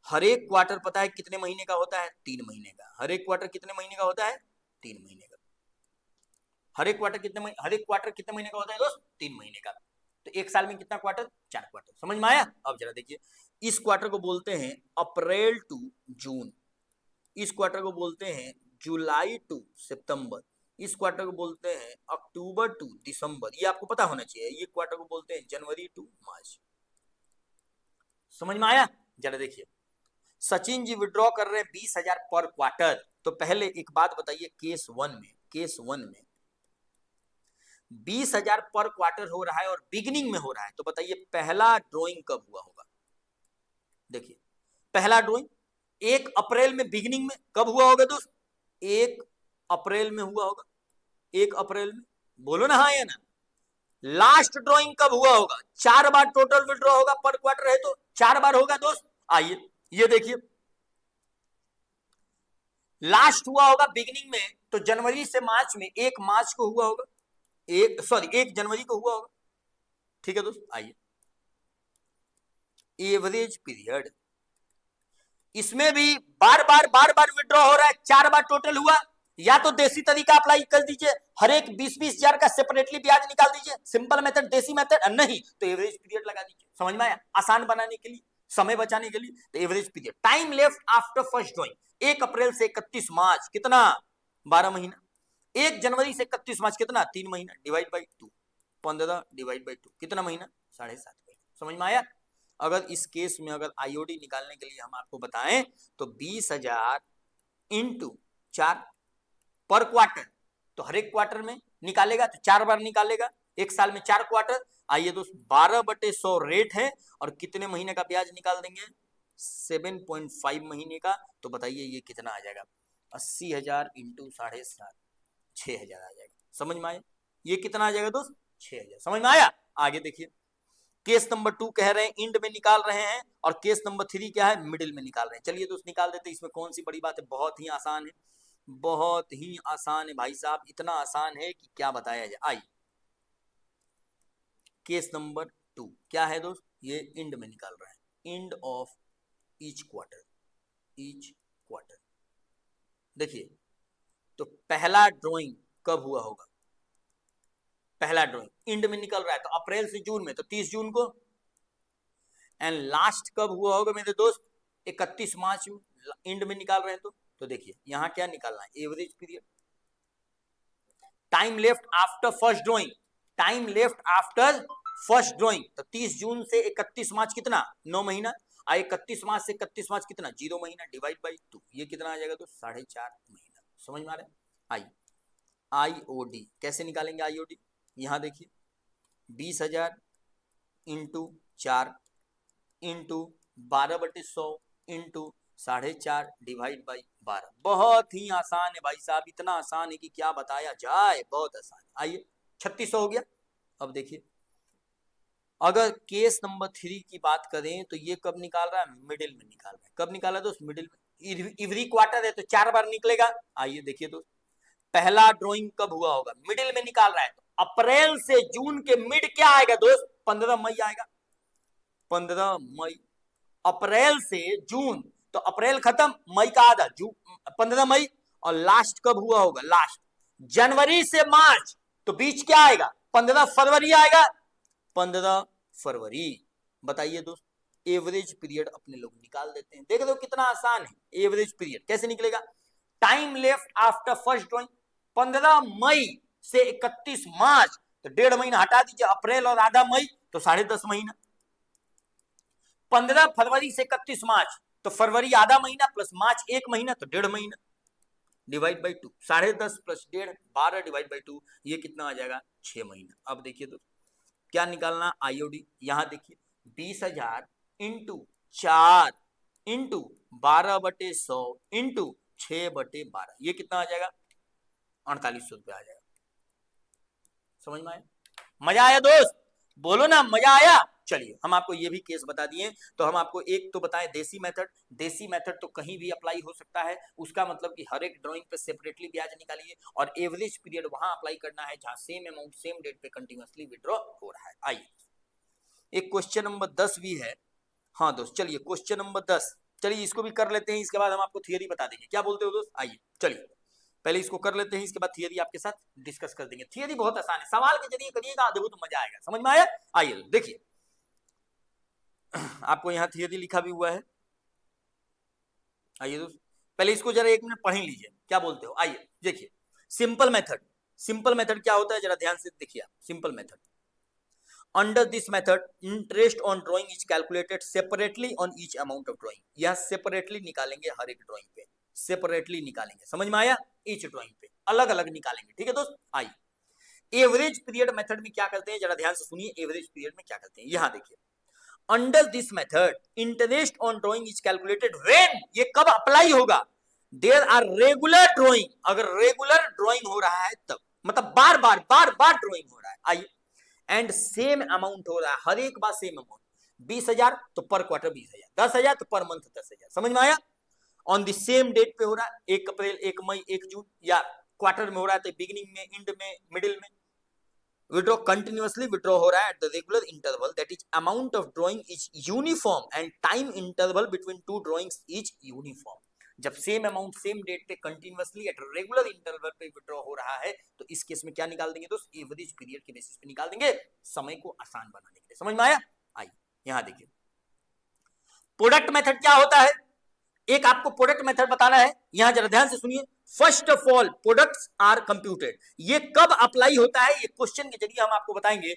हर एक क्वार्टर पता है कितने महीने का होता है? 3 महीने का। हर एक क्वार्टर कितने महीने का होता है? 3 महीने का। हर एक क्वार्टर कितने महीने का होता है दोस्त? 3 महीने का। तो एक साल में कितना क्वार्टर? 4 क्वार्टर। समझ में आया? अब जरा देखिए, इस क्वार्टर को बोलते हैं अप्रैल टू जून, इस क्वार्टर को बोलते हैं जुलाई टू सितंबर, इस क्वार्टर को बोलते हैं अक्टूबर टू दिसंबर, ये आपको पता होना चाहिए। ये क्वार्टर को बोलते हैं जनवरी टू मार्च। समझ में आया? जरा देखिए, सचिन जी विड्रॉ कर रहे हैं 20,000 पर क्वार्टर। तो पहले एक बात बताइए, केस वन में 20,000 पर क्वार्टर हो रहा है और बिगिनिंग में हो रहा है, तो बताइए पहला ड्रॉइंग कब हुआ होगा? देखिए, पहला ड्रॉइंग 1 अप्रैल में, बिगिनिंग में कब हुआ होगा दोस्त? 1 अप्रैल में हुआ होगा। 1 अप्रैल में, बोलो ना हाँ या ना। लास्ट ड्रॉइंग कब हुआ होगा? 4 बार टोटल विड्रॉ होगा, पर क्वार्टर है तो 4 बार होगा दोस्त। आइए ये देखिए, लास्ट हुआ होगा बिगिनिंग में, तो जनवरी से मार्च में 1 मार्च को हुआ होगा, 1 जनवरी को हुआ होगा। ठीक है दोस्त, आइए एवरेज पीरियड, इसमें भी बार बार विड्रॉ हो रहा है, 4 बार टोटल हुआ। या तो देसी तरीका अप्लाई कर दीजिए, हर एक 20-20 हजार का सेपरेटली ब्याज निकाल दीजिए, सिंपल मेथड, देसी मेथड। नहीं तो एवरेज पीरियड लगा दीजिए। समझ में आया? आसान बनाने के लिए, समय बचाने के लिए। तो average period, time left after first drawing, 1 अप्रैल से 31 मार्च कितना? 12 महीना। 1 जनवरी से 31 मार्च कितना? 3 महीना, डिवाइड बाई 2, 15 डिवाइड बाई 2 कितना महीना? 7.5 महीना। समझ में आया? अगर इस केस में अगर आईओडी निकालने के लिए हम आपको बताएं तो 20,000 इंटू 4 पर क्वार्टर, तो हर एक क्वार्टर में निकालेगा तो 4 बार निकालेगा, एक साल में 4 क्वार्टर। आइए दोस्त, 12/100 रेट है और कितने महीने का ब्याज निकाल देंगे? 7.5 महीने का। तो बताइए ये कितना आ जाएगा? 80,000 इंटू 7.5, 6,000 आ जाएगा। समझ में आया? ये कितना आ जाएगा दोस्त? 6,000। समझ में आया? आगे देखिए, केस नंबर 2 कह रहे हैं इंड में निकाल रहे हैं, और केस नंबर 3 क्या है? मिडिल में निकाल रहे हैं। चलिए दोस्त निकाल देते हैं, इसमें कौन सी बड़ी बात है, बहुत ही आसान है, बहुत ही आसान है भाई साहब, इतना आसान है कि क्या बताया जाए। आइए, केस नंबर 2 क्या है दोस्त? ये इंड में निकाल रहे हैं, end of each quarter, each quarter. देखिए, तो पहला ड्रॉइंग कब हुआ होगा? पहला ड्रॉइंग इंड में निकल रहा है तो अप्रैल से जून में, तो 30 जून को। एंड लास्ट कब हुआ होगा मेरे दोस्त? 31 मार्च में, इंड में निकाल रहे हैं तो देखिए यहां क्या निकालना है? Average period, time left after first drawing, time left after first drawing, तो 30 जून से 31 मार्च कितना? 9 महीना। 31 मार्च से 31 मार्च कितना? 0 महीना, डिवाइड बाई 2, ये कितना आ जाएगा? तो 4.5 महीना। समझ में आ रहा है? आई आईओडी कैसे निकालेंगे? आईओडी यहां देखिए, 20,000 into 4 into 12/100 into 4.5 divide by 12। बहुत ही आसान है भाई साहब, इतना आसान है कि क्या बताया जाए, बहुत आसान है। आइए 3600 हो गया। अब देखिए, अगर केस नंबर 3 की बात करें तो ये कब निकाल रहा है? मिडिल में निकाल रहा है। कब निकाला दोस्त? मिडिल में। इवरी क्वार्टर है तो 4 बार निकलेगा। आइए देखिए दोस्त, पहला ड्रॉइंग कब हुआ होगा? मिडिल में निकाल रहा है तो अप्रैल से जून के मिड क्या आएगा दोस्त? 15 मई आएगा। 15 मई, अप्रैल से जून, तो अप्रैल खत्म, मई का आधा, 15 मई। और लास्ट कब हुआ होगा? लास्ट जनवरी से मार्च, तो बीच क्या आएगा? 15 फरवरी आएगा। 15 फरवरी। बताइए दोस्त, एवरेज पीरियड अपने लोग निकाल देते हैं। देख दो कितना आसान है। एवरेज पीरियड कैसे निकलेगा? Time left after first drawing, 15 मई से 31 मार्च, तो 1.5 महीना हटा दीजिए, अप्रैल और आधा मई, तो 10.5 महीना। 15 फरवरी से 31 मार्च, तो फरवरी आधा महीना प्लस मार्च 1 महीना, तो 1.5 महीना। Divide by 2, 10.5 plus 1.5 12 divide by 2, ये कितना आ जाएगा 6 महीना। अब देखिए तो क्या निकालना आईओडी, यहां देखिए 20,000 इंटू 4 इंटू 12/100 इंटू 6/12, ये कितना आ जाएगा 4800 रुपया आ जाएगा। समझ में आया? मजा आया दोस्त? बोलो ना मजा आया। चलिए हम आपको ये भी केस बता दिए, तो हम आपको एक तो बताएं देसी मेथड। देसी मेथड तो कहीं भी अप्लाई हो सकता है, उसका मतलब कि हर एक ड्राइंग पे सेपरेटली ब्याज निकालिए और एवरेज पीरियड वहां अप्लाई करना है जहां सेम अमाउंट सेम डेट पे कंटिन्यूअसली विड्रॉ हो रहा है। आइए एक क्वेश्चन नंबर 10 भी है। हाँ दोस्त चलिए क्वेश्चन नंबर 10, चलिए इसको भी कर लेते हैं, इसके बाद हम आपको थियरी बता देंगे। क्या बोलते हो दोस्त? आइए चलिए पहले इसको कर लेते हैं, इसके बाद थियरी आपके साथ डिस्कस कर देंगे। थियरी बहुत आसान है, सवाल के जरिए करिएगा, देखो तो मजा आएगा। समझ में आया? आइए देखिए आपको यहाँ थियरी लिखा भी हुआ है। आइए दोस्त पहले इसको जरा 1 मिनट पढ़ ही लीजिए, क्या बोलते हो? आइए देखिए सिंपल मेथड। सिंपल मेथड क्या होता है जरा ध्यान से देखिए। Simple method, under this method interest on drawing is calculated separately on each amount of drawing. यह सेपरेटली निकालेंगे, हर एक ड्राइंग पे सेपरेटली निकालेंगे। समझ में आया? ईच ड्राइंग पे अलग अलग निकालेंगे। ठीक है दोस्त? आइए एवरेज पीरियड मेथड में क्या करते हैं जरा ध्यान से सुनिए। एवरेज पीरियड में क्या करते हैं यहां देखिए, under this method interest on drawing is calculated when, ये कब अप्लाई होगा? देयर आर रेगुलर ड्राइंग, अगर रेगुलर ड्राइंग हो रहा है तब, मतलब बार बार ड्राइंग हो रहा है। आइए एंड सेम अमाउंट हो रहा है, हर एक बार सेम अमाउंट, 20,000 तो पर क्वार्टर 20,000, 10,000 तो पर मंथ 10,000। समझ में आया? ऑन द सेम डेट पे हो रहा है, 1 अप्रैल 1 मई 1 जून, या क्वार्टर में हो रहा है तो बिगिनिंग में, एंड में, मिडिल में। विड्रॉ कंटिन्यूअसली विड्रॉ हो रहा है at the regular interval, that is amount of drawing is uniform and time interval between two drawings is uniform. जब सेम अमाउंट सेम डेट पे कंटिन्यूअसली एट रेगुलर इंटरवल पे withdraw हो रहा है तो इस केस में क्या निकाल देंगे दोस्त? एवरेज पीरियड के बेसिस पे निकाल देंगे, समय को आसान बनाने के लिए। समझ में आया? आइए यहां देखिए प्रोडक्ट मेथड क्या होता है, एक आपको प्रोडक्ट मेथड बताना है। यहां जरा ध्यान से सुनिए। First of all products are computed, ये कब अप्लाई होता है ये क्वेश्चन के जरिए हम आपको बताएंगे।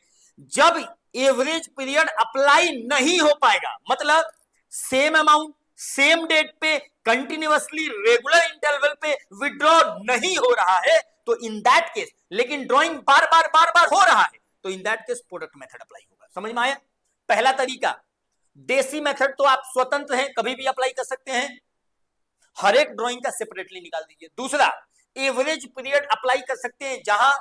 जब एवरेज पीरियड अप्लाई नहीं हो पाएगा, मतलब सेम अमाउंट सेम डेट पे कंटिन्यूअसली रेगुलर इंटरवल पे विड्रॉ नहीं हो रहा है तो इन दैट केस, लेकिन ड्राइंग बार बार हो रहा है तो in that case product method apply होगा। समझ में आया? पहला तरीका। देसी मेथड तो आप स्वतंत्र हैं, कभी भी अप्लाई कर सकते हैं, हर एक ड्राइंग का सेपरेटली निकाल दीजिए। दूसरा, एवरेज पीरियड अप्लाई कर सकते हैं जहां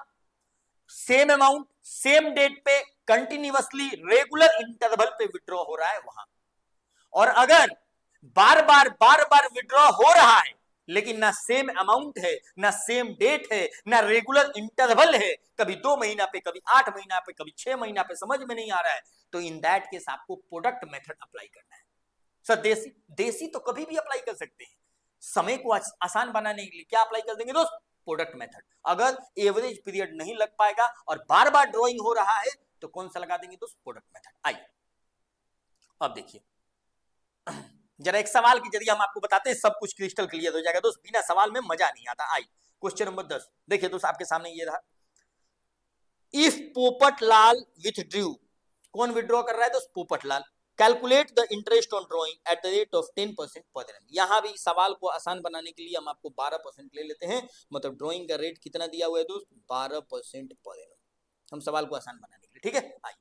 सेम अमाउंट सेम डेट पे कंटिन्यूअसली रेगुलर इंटरवल पे विड्रॉ हो रहा है वहां। और अगर बार बार विड्रॉ हो रहा है लेकिन ना सेम अमाउंट है, ना सेम डेट है, ना रेगुलर इंटरवल है, कभी 2 महीना पे, कभी 8 महीना पे, कभी 6 महीना पे, समझ में नहीं आ रहा है, तो इन दैट केस आपको प्रोडक्ट मेथड अप्लाई करना है। सर देसी तो कभी भी अप्लाई कर सकते हैं, समय को आसान बनाने के लिए क्या अप्लाई कर देंगे दोस्त? Product method. अगर एवरेज पीरियड नहीं लग पाएगा और बार बार ड्रॉइंग हो रहा है तो कौन सा लगा देंगे दोस्त? Product method. आइए अब देखिए जरा एक सवाल के जरिए हम आपको बताते हैं, सब कुछ क्रिस्टल क्लियर हो जाएगा दोस्त, बिना सवाल में मजा नहीं आता। आइए क्वेश्चन नंबर 10 देखिए दोस्त, आपके सामने ये रहा। इफ पोपटलाल विथड्रू, कौन विड्रॉ कर रहा है दोस्त? Popatlal. Calculate the interest on drawing at the rate of 10% per annum. यहां भी सवाल को आसान बनाने के लिए हम आपको 12% ले लेते हैं, मतलब ड्रॉइंग का रेट कितना दिया हुआ है दोस्त? 12% पर एनम। हम सवाल को आसान बनाने के लिए, ठीक है। आइए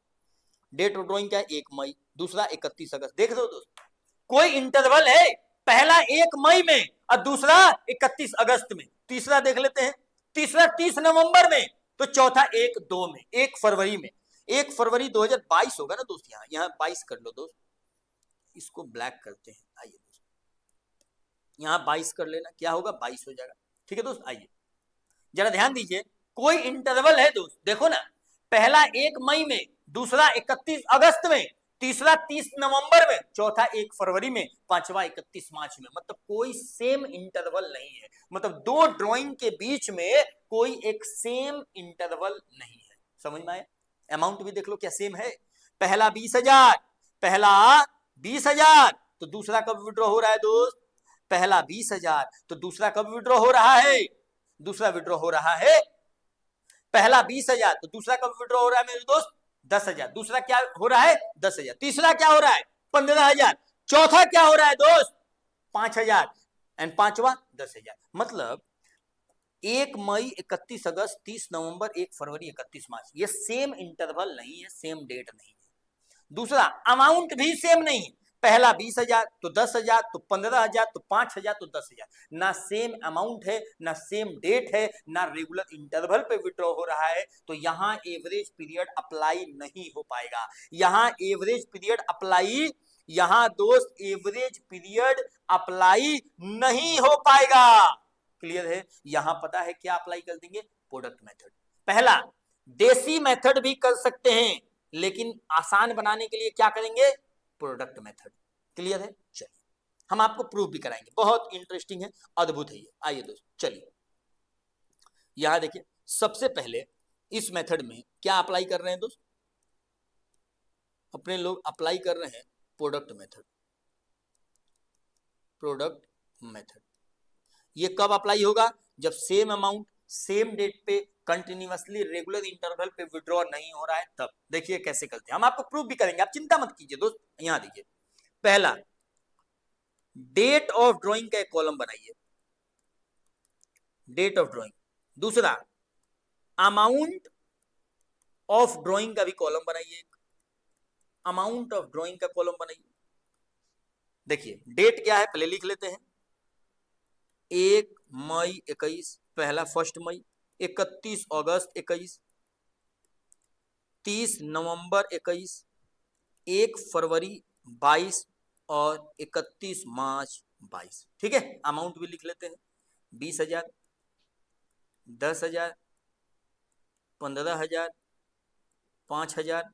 डेट ऑफ ड्रॉइंग क्या है? 1 मई, दूसरा 31 अगस्त। देख दो दोस्त, कोई इंटरवल है, पहला 1 मई में और दूसरा 31 अगस्त में। तीसरा देख लेते हैं, तीसरा 30 नवंबर में, तो चौथा 1-2 में, 1 फरवरी में। 1 फरवरी 2022 होगा ना दोस्त, यहाँ 22 कर लो दोस्त, इसको ब्लैक करते हैं। आइए दोस्त यहाँ 22 कर लेना, क्या होगा? 22 हो जाएगा। ठीक है दोस्त, आइए जरा ध्यान दीजिए, कोई इंटरवल है दोस्त, देखो ना, पहला 1 मई में, दूसरा 31 अगस्त में, तीसरा 30 नवंबर में, चौथा 1 फरवरी में, पांचवा 31 मार्च में। मतलब कोई सेम इंटरवल नहीं है, मतलब दो ड्राइंग के बीच में कोई एक सेम इंटरवल नहीं है। समझ में आया? अमाउंट भी देख लो क्या सेम है, पहला 20,000, पहला 20,000 तो दूसरा कब विड्रॉ हो रहा है दोस्त? पहला 20,000 तो दूसरा कब विड्रॉ हो रहा है? दूसरा विड्रॉ हो रहा है पहला 20,000 तो दूसरा कब विड्रॉ हो रहा है मेरे दोस्त? 10,000। दूसरा क्या हो रहा है? 10,000। तीसरा क्या हो रहा है? 15,000। चौथा क्या हो रहा है दोस्त? 5,000 एंड पांचवा 10,000। मतलब 1 मई, 31 अगस्त, 30 नवंबर, 1 फरवरी, 31 मार्च, ये सेम इंटरवल नहीं है, सेम डेट नहीं है। दूसरा, अमाउंट भी सेम नहीं है, पहला 20,000 तो 10,000 तो 15,000 तो 5,000 तो 10,000, ना सेम अमाउंट है, ना सेम डेट है, ना रेगुलर इंटरवल पे विड्रॉ हो रहा है, तो यहां एवरेज पीरियड अप्लाई नहीं हो पाएगा। यहां एवरेज पीरियड अप्लाई, यहां दोस्त एवरेज पीरियड अप्लाई नहीं हो पाएगा। क्लियर है? यहां पता है क्या अप्लाई कर देंगे? Product method. पहला, देसी मेथड भी कर सकते हैं, लेकिन आसान बनाने के लिए क्या करेंगे? Product method. क्लियर है? चलिए हम आपको प्रूफ भी कराएंगे, बहुत इंटरेस्टिंग है, अद्भुत है ये। आइए दोस्त, चलिए यहां देखिए, सबसे पहले इस मेथड में क्या अप्लाई कर रहे हैं दोस्त? अपने लोग अप्लाई कर रहे हैं प्रोडक्ट मेथड। प्रोडक्ट मेथड ये कब अप्लाई होगा? जब सेम अमाउंट सेम डेट पे कंटिन्यूअसली रेगुलर इंटरवल पे विड्रॉ नहीं हो रहा है तब। देखिए कैसे करते हैं, हम आपको प्रूफ भी करेंगे, आप चिंता मत कीजिए दोस्त। यहां देखिए, पहला डेट ऑफ ड्राइंग का एक कॉलम बनाइए, डेट ऑफ ड्राइंग। दूसरा, अमाउंट ऑफ ड्राइंग का भी कॉलम बनाइए, अमाउंट ऑफ ड्राइंग का कॉलम बनाइए। देखिए डेट क्या है पहले लिख लेते हैं, 1 मई 21, पहला 1 मई, 31 अगस्त 21, 30 नवंबर 21, 1 फरवरी 22 और 31 मार्च 22। ठीक है, अमाउंट भी लिख लेते हैं, 20,000, 10,000, 15,000, 5,000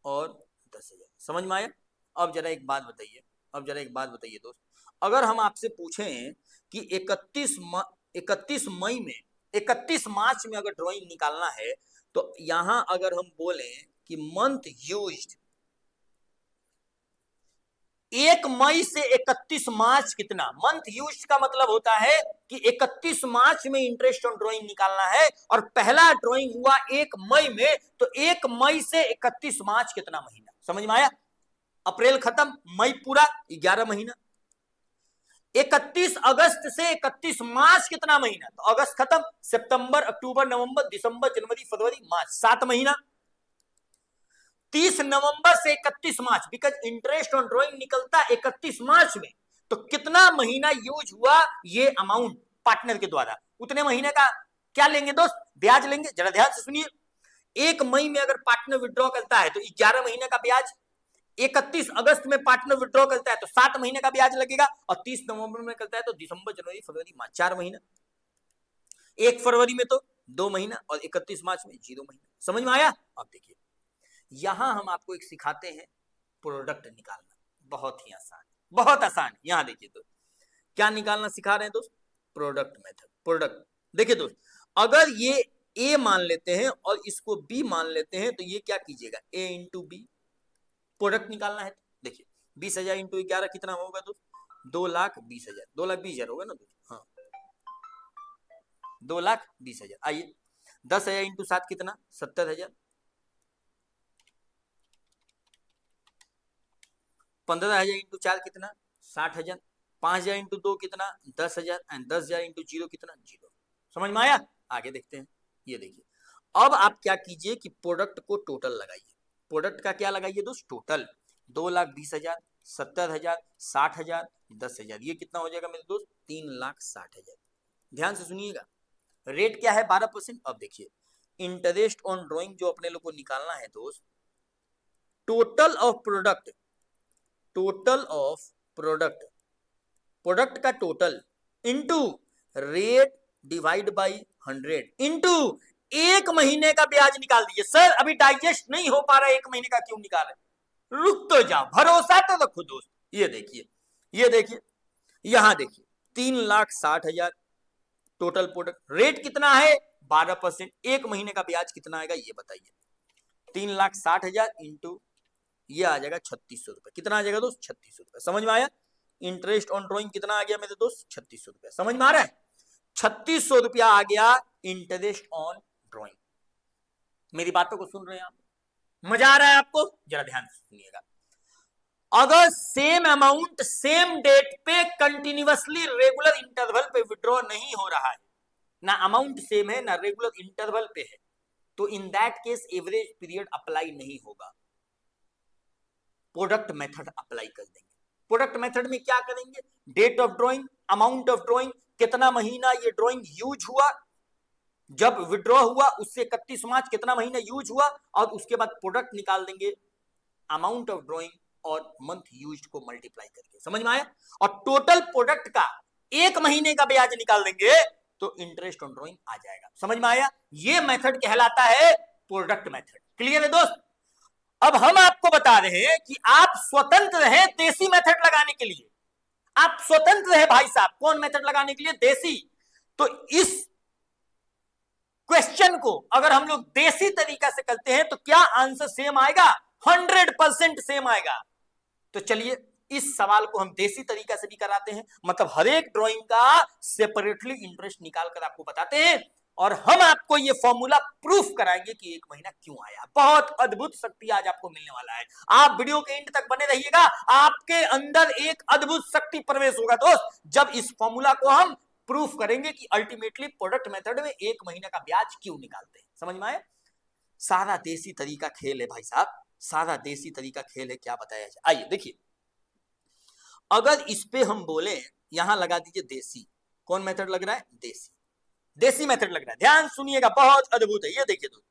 और 10,000। समझ में आया? अब जरा एक बात बताइए, अब जरा एक बात बताइए दोस्त, अगर हम आपसे पूछें कि 31 मई में, 31 मार्च में अगर ड्राइंग निकालना है, तो यहां अगर हम बोलें कि मंथ यूज्ड, 1 मई से 31 मार्च कितना, मंथ यूज्ड का मतलब होता है कि 31 मार्च में इंटरेस्ट ऑन ड्राइंग निकालना है और पहला ड्राइंग हुआ 1 मई में, तो 1 मई से 31 मार्च कितना महीना? समझ में आया? अप्रैल खत्म, मई पूरा, 11 महीना। 31 अगस्त से 31 मार्च कितना महीना? तो अगस्त खत्म, सितंबर, अक्टूबर, नवंबर, दिसंबर, जनवरी, फरवरी, मार्च, 7 महीना। 30 नवंबर से 31 मार्च, बिकॉज इंटरेस्ट ऑन ड्राइंग निकलता 31 मार्च में, तो कितना महीना यूज हुआ ये अमाउंट पार्टनर के द्वारा, उतने महीने का क्या लेंगे दोस्त? ब्याज लेंगे। जरा ध्यान से सुनिए, 1 मई में अगर पार्टनर विड्रॉ करता है तो 11 महीने का ब्याज, 31 अगस्त में पार्टनर विड्रॉ करता है तो 7 महीने का ब्याज लगेगा, और 30 नवंबर में करता है तो दिसंबर, जनवरी, फरवरी, मार्च, 4 महीना। 1 फरवरी में तो 2 महीना और 31 मार्च में 0 महीना। समझ में आया? अब देखिए, यहां हम आपको एक सिखाते हैं प्रोडक्ट निकालना, बहुत ही आसान, बहुत आसान। यहां देखिए दोस्त, क्या निकालना सिखा रहे हैं दोस्त? Product method. प्रोडक्ट देखिए दोस्त, अगर ये ए मान लेते हैं और इसको बी मान लेते हैं, तो ये क्या कीजिएगा? ए इंटू बी, प्रोडक्ट निकालना है। देखिए 20,000 इंटू 11 कितना होगा दोस्त? 2,20,000, 2,20,000 होगा ना दोस्त? हाँ, 2,20,000। आइए 10,000 इंटू 7 कितना? 70,000। 15,000 इंटू 4 कितना? 60,000। 5,000 इंटू 2 कितना? 10,000। एंड 10,000 इंटू 0 कितना? 0। समझ में आया? आगे देखते हैं। ये देखिए, अब आप क्या कीजिए कि प्रोडक्ट को टोटल लगाइए। प्रोडक्ट का क्या लगाइए दोस्त? टोटल। 2,20,000, 70,000, 60,000, 10,000, ये कितना हो जाएगा मेरे दोस्त? 3,60,000। ध्यान से सुनिएगा, रेट क्या है? 12%। अब देखिए, इंटरेस्ट ऑन ड्राइंग जो अपने लोग को निकालना है दोस्त, total of product, total of product, product का total into rate divide by 100 into 1 महीने का ब्याज निकाल दीजिए। सर अभी डाइजेस्ट नहीं हो पा रहा है, 1 महीने का क्यों निकाल रहे? रुक तो जाओ, भरोसा तो रखो दोस्त। ये देखिए, ये देखिए, यहां देखिए 3,60,000 टोटल प्रोडक्ट, रेट कितना है? 12%। 1 महीने का ब्याज कितना आएगा ये बताइए? 3,60,000 इंटू ये आ जाएगा 3,600 रुपए। कितना आ जाएगा दोस्त? 3,600 रुपए। समझ में आया? इंटरेस्ट ऑन ड्राइंग कितना आ गया मेरे दोस्त? 3,600 रुपया। समझ में आ रहा है? 3,600 रुपया आ गया इंटरेस्ट ऑन ड्राइंग। मेरी बातों को सुन रहे हैं आप? मजा आ रहा है आपको? जरा ध्यान से सुनिएगा, अगर सेम अमाउंट सेम डेट पे कंटिन्यूअसली रेगुलर इंटरवल पे विड्रॉ नहीं हो रहा है, ना अमाउंट सेम है, ना रेगुलर इंटरवल पे है, तो in that case average period apply नहीं होगा, प्रोडक्ट मेथड अप्लाई कर देंगे। प्रोडक्ट मेथड में क्या करेंगे, date of drawing, amount of drawing, कितना महीना ये ड्रॉइंग यूज हुआ, जब विड्रॉ हुआ उससे 31 मार्च कितना महीना यूज हुआ, और उसके बाद प्रोडक्ट निकाल देंगे अमाउंट ऑफ ड्रॉइंग और मंथ यूज्ड को मल्टीप्लाई करके। समझ में आया? और टोटल प्रोडक्ट का एक महीने का ब्याज निकाल देंगे तो इंटरेस्ट ऑन ड्रॉइंग आ जाएगा। समझ में आया? ये मेथड कहलाता है प्रोडक्ट मेथड। क्लियर है दोस्त? अब हम आपको बता रहे हैं कि आप स्वतंत्र हैं देसी मेथड लगाने के लिए, आप स्वतंत्र हैं भाई साहब। कौन मेथड लगाने के लिए? देसी। तो इस क्वेश्चन को अगर हम लोग देसी तरीका से करते हैं तो क्या आंसर सेम आएगा? 100% सेम आएगा। तो चलिए इस सवाल को हम देसी तरीका से भी कराते हैं, मतलब हर एक ड्राइंग का सेपरेटली इंटरेस्ट निकाल कर आपको बताते हैं, और हम आपको ये फॉर्मूला प्रूफ कराएंगे कि एक महीना क्यों आया। बहुत अद्भुत शक्ति आज आपको मिलने वाला है। आप वीडियो के एंड तक बने रहिएगा, आपके अंदर एक अद्भुत शक्ति प्रवेश होगा दोस्त, जब इस फॉर्मूला को हम प्रूफ करेंगे कि अल्टीमेटली प्रोडक्ट मेथड में एक महीने का ब्याज क्यों निकालते हैं। समझ में आए? सारा देसी तरीका खेल है भाई साहब, सारा देसी तरीका खेल है। क्या बताया जाए, आइए देखिए। अगर इस पे हम बोले, यहां लगा दीजिए देसी। कौन मेथड लग रहा है? देसी। देसी मेथड लग रहा है, ध्यान सुनिएगा, बहुत अद्भुत है। ये देखिए दोस्त,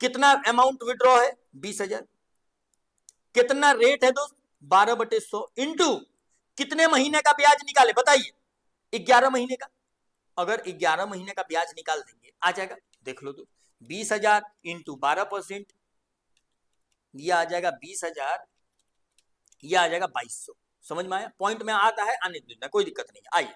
कितना अमाउंट विड्रॉ है? 20,000। कितना रेट है दोस्त? 12/100 इंटू कितने महीने का ब्याज निकाले बताइए? 11 महीने का। अगर 11 महीने का ब्याज निकाल देंगे आ जाएगा, देख लो दोस्त, 20,000 इंटू 12%, ये आ जाएगा 20,000, ये आ जाएगा 2200। समझ में आया? पॉइंट में आता है, आने देना, कोई दिक्कत नहीं है। आइए,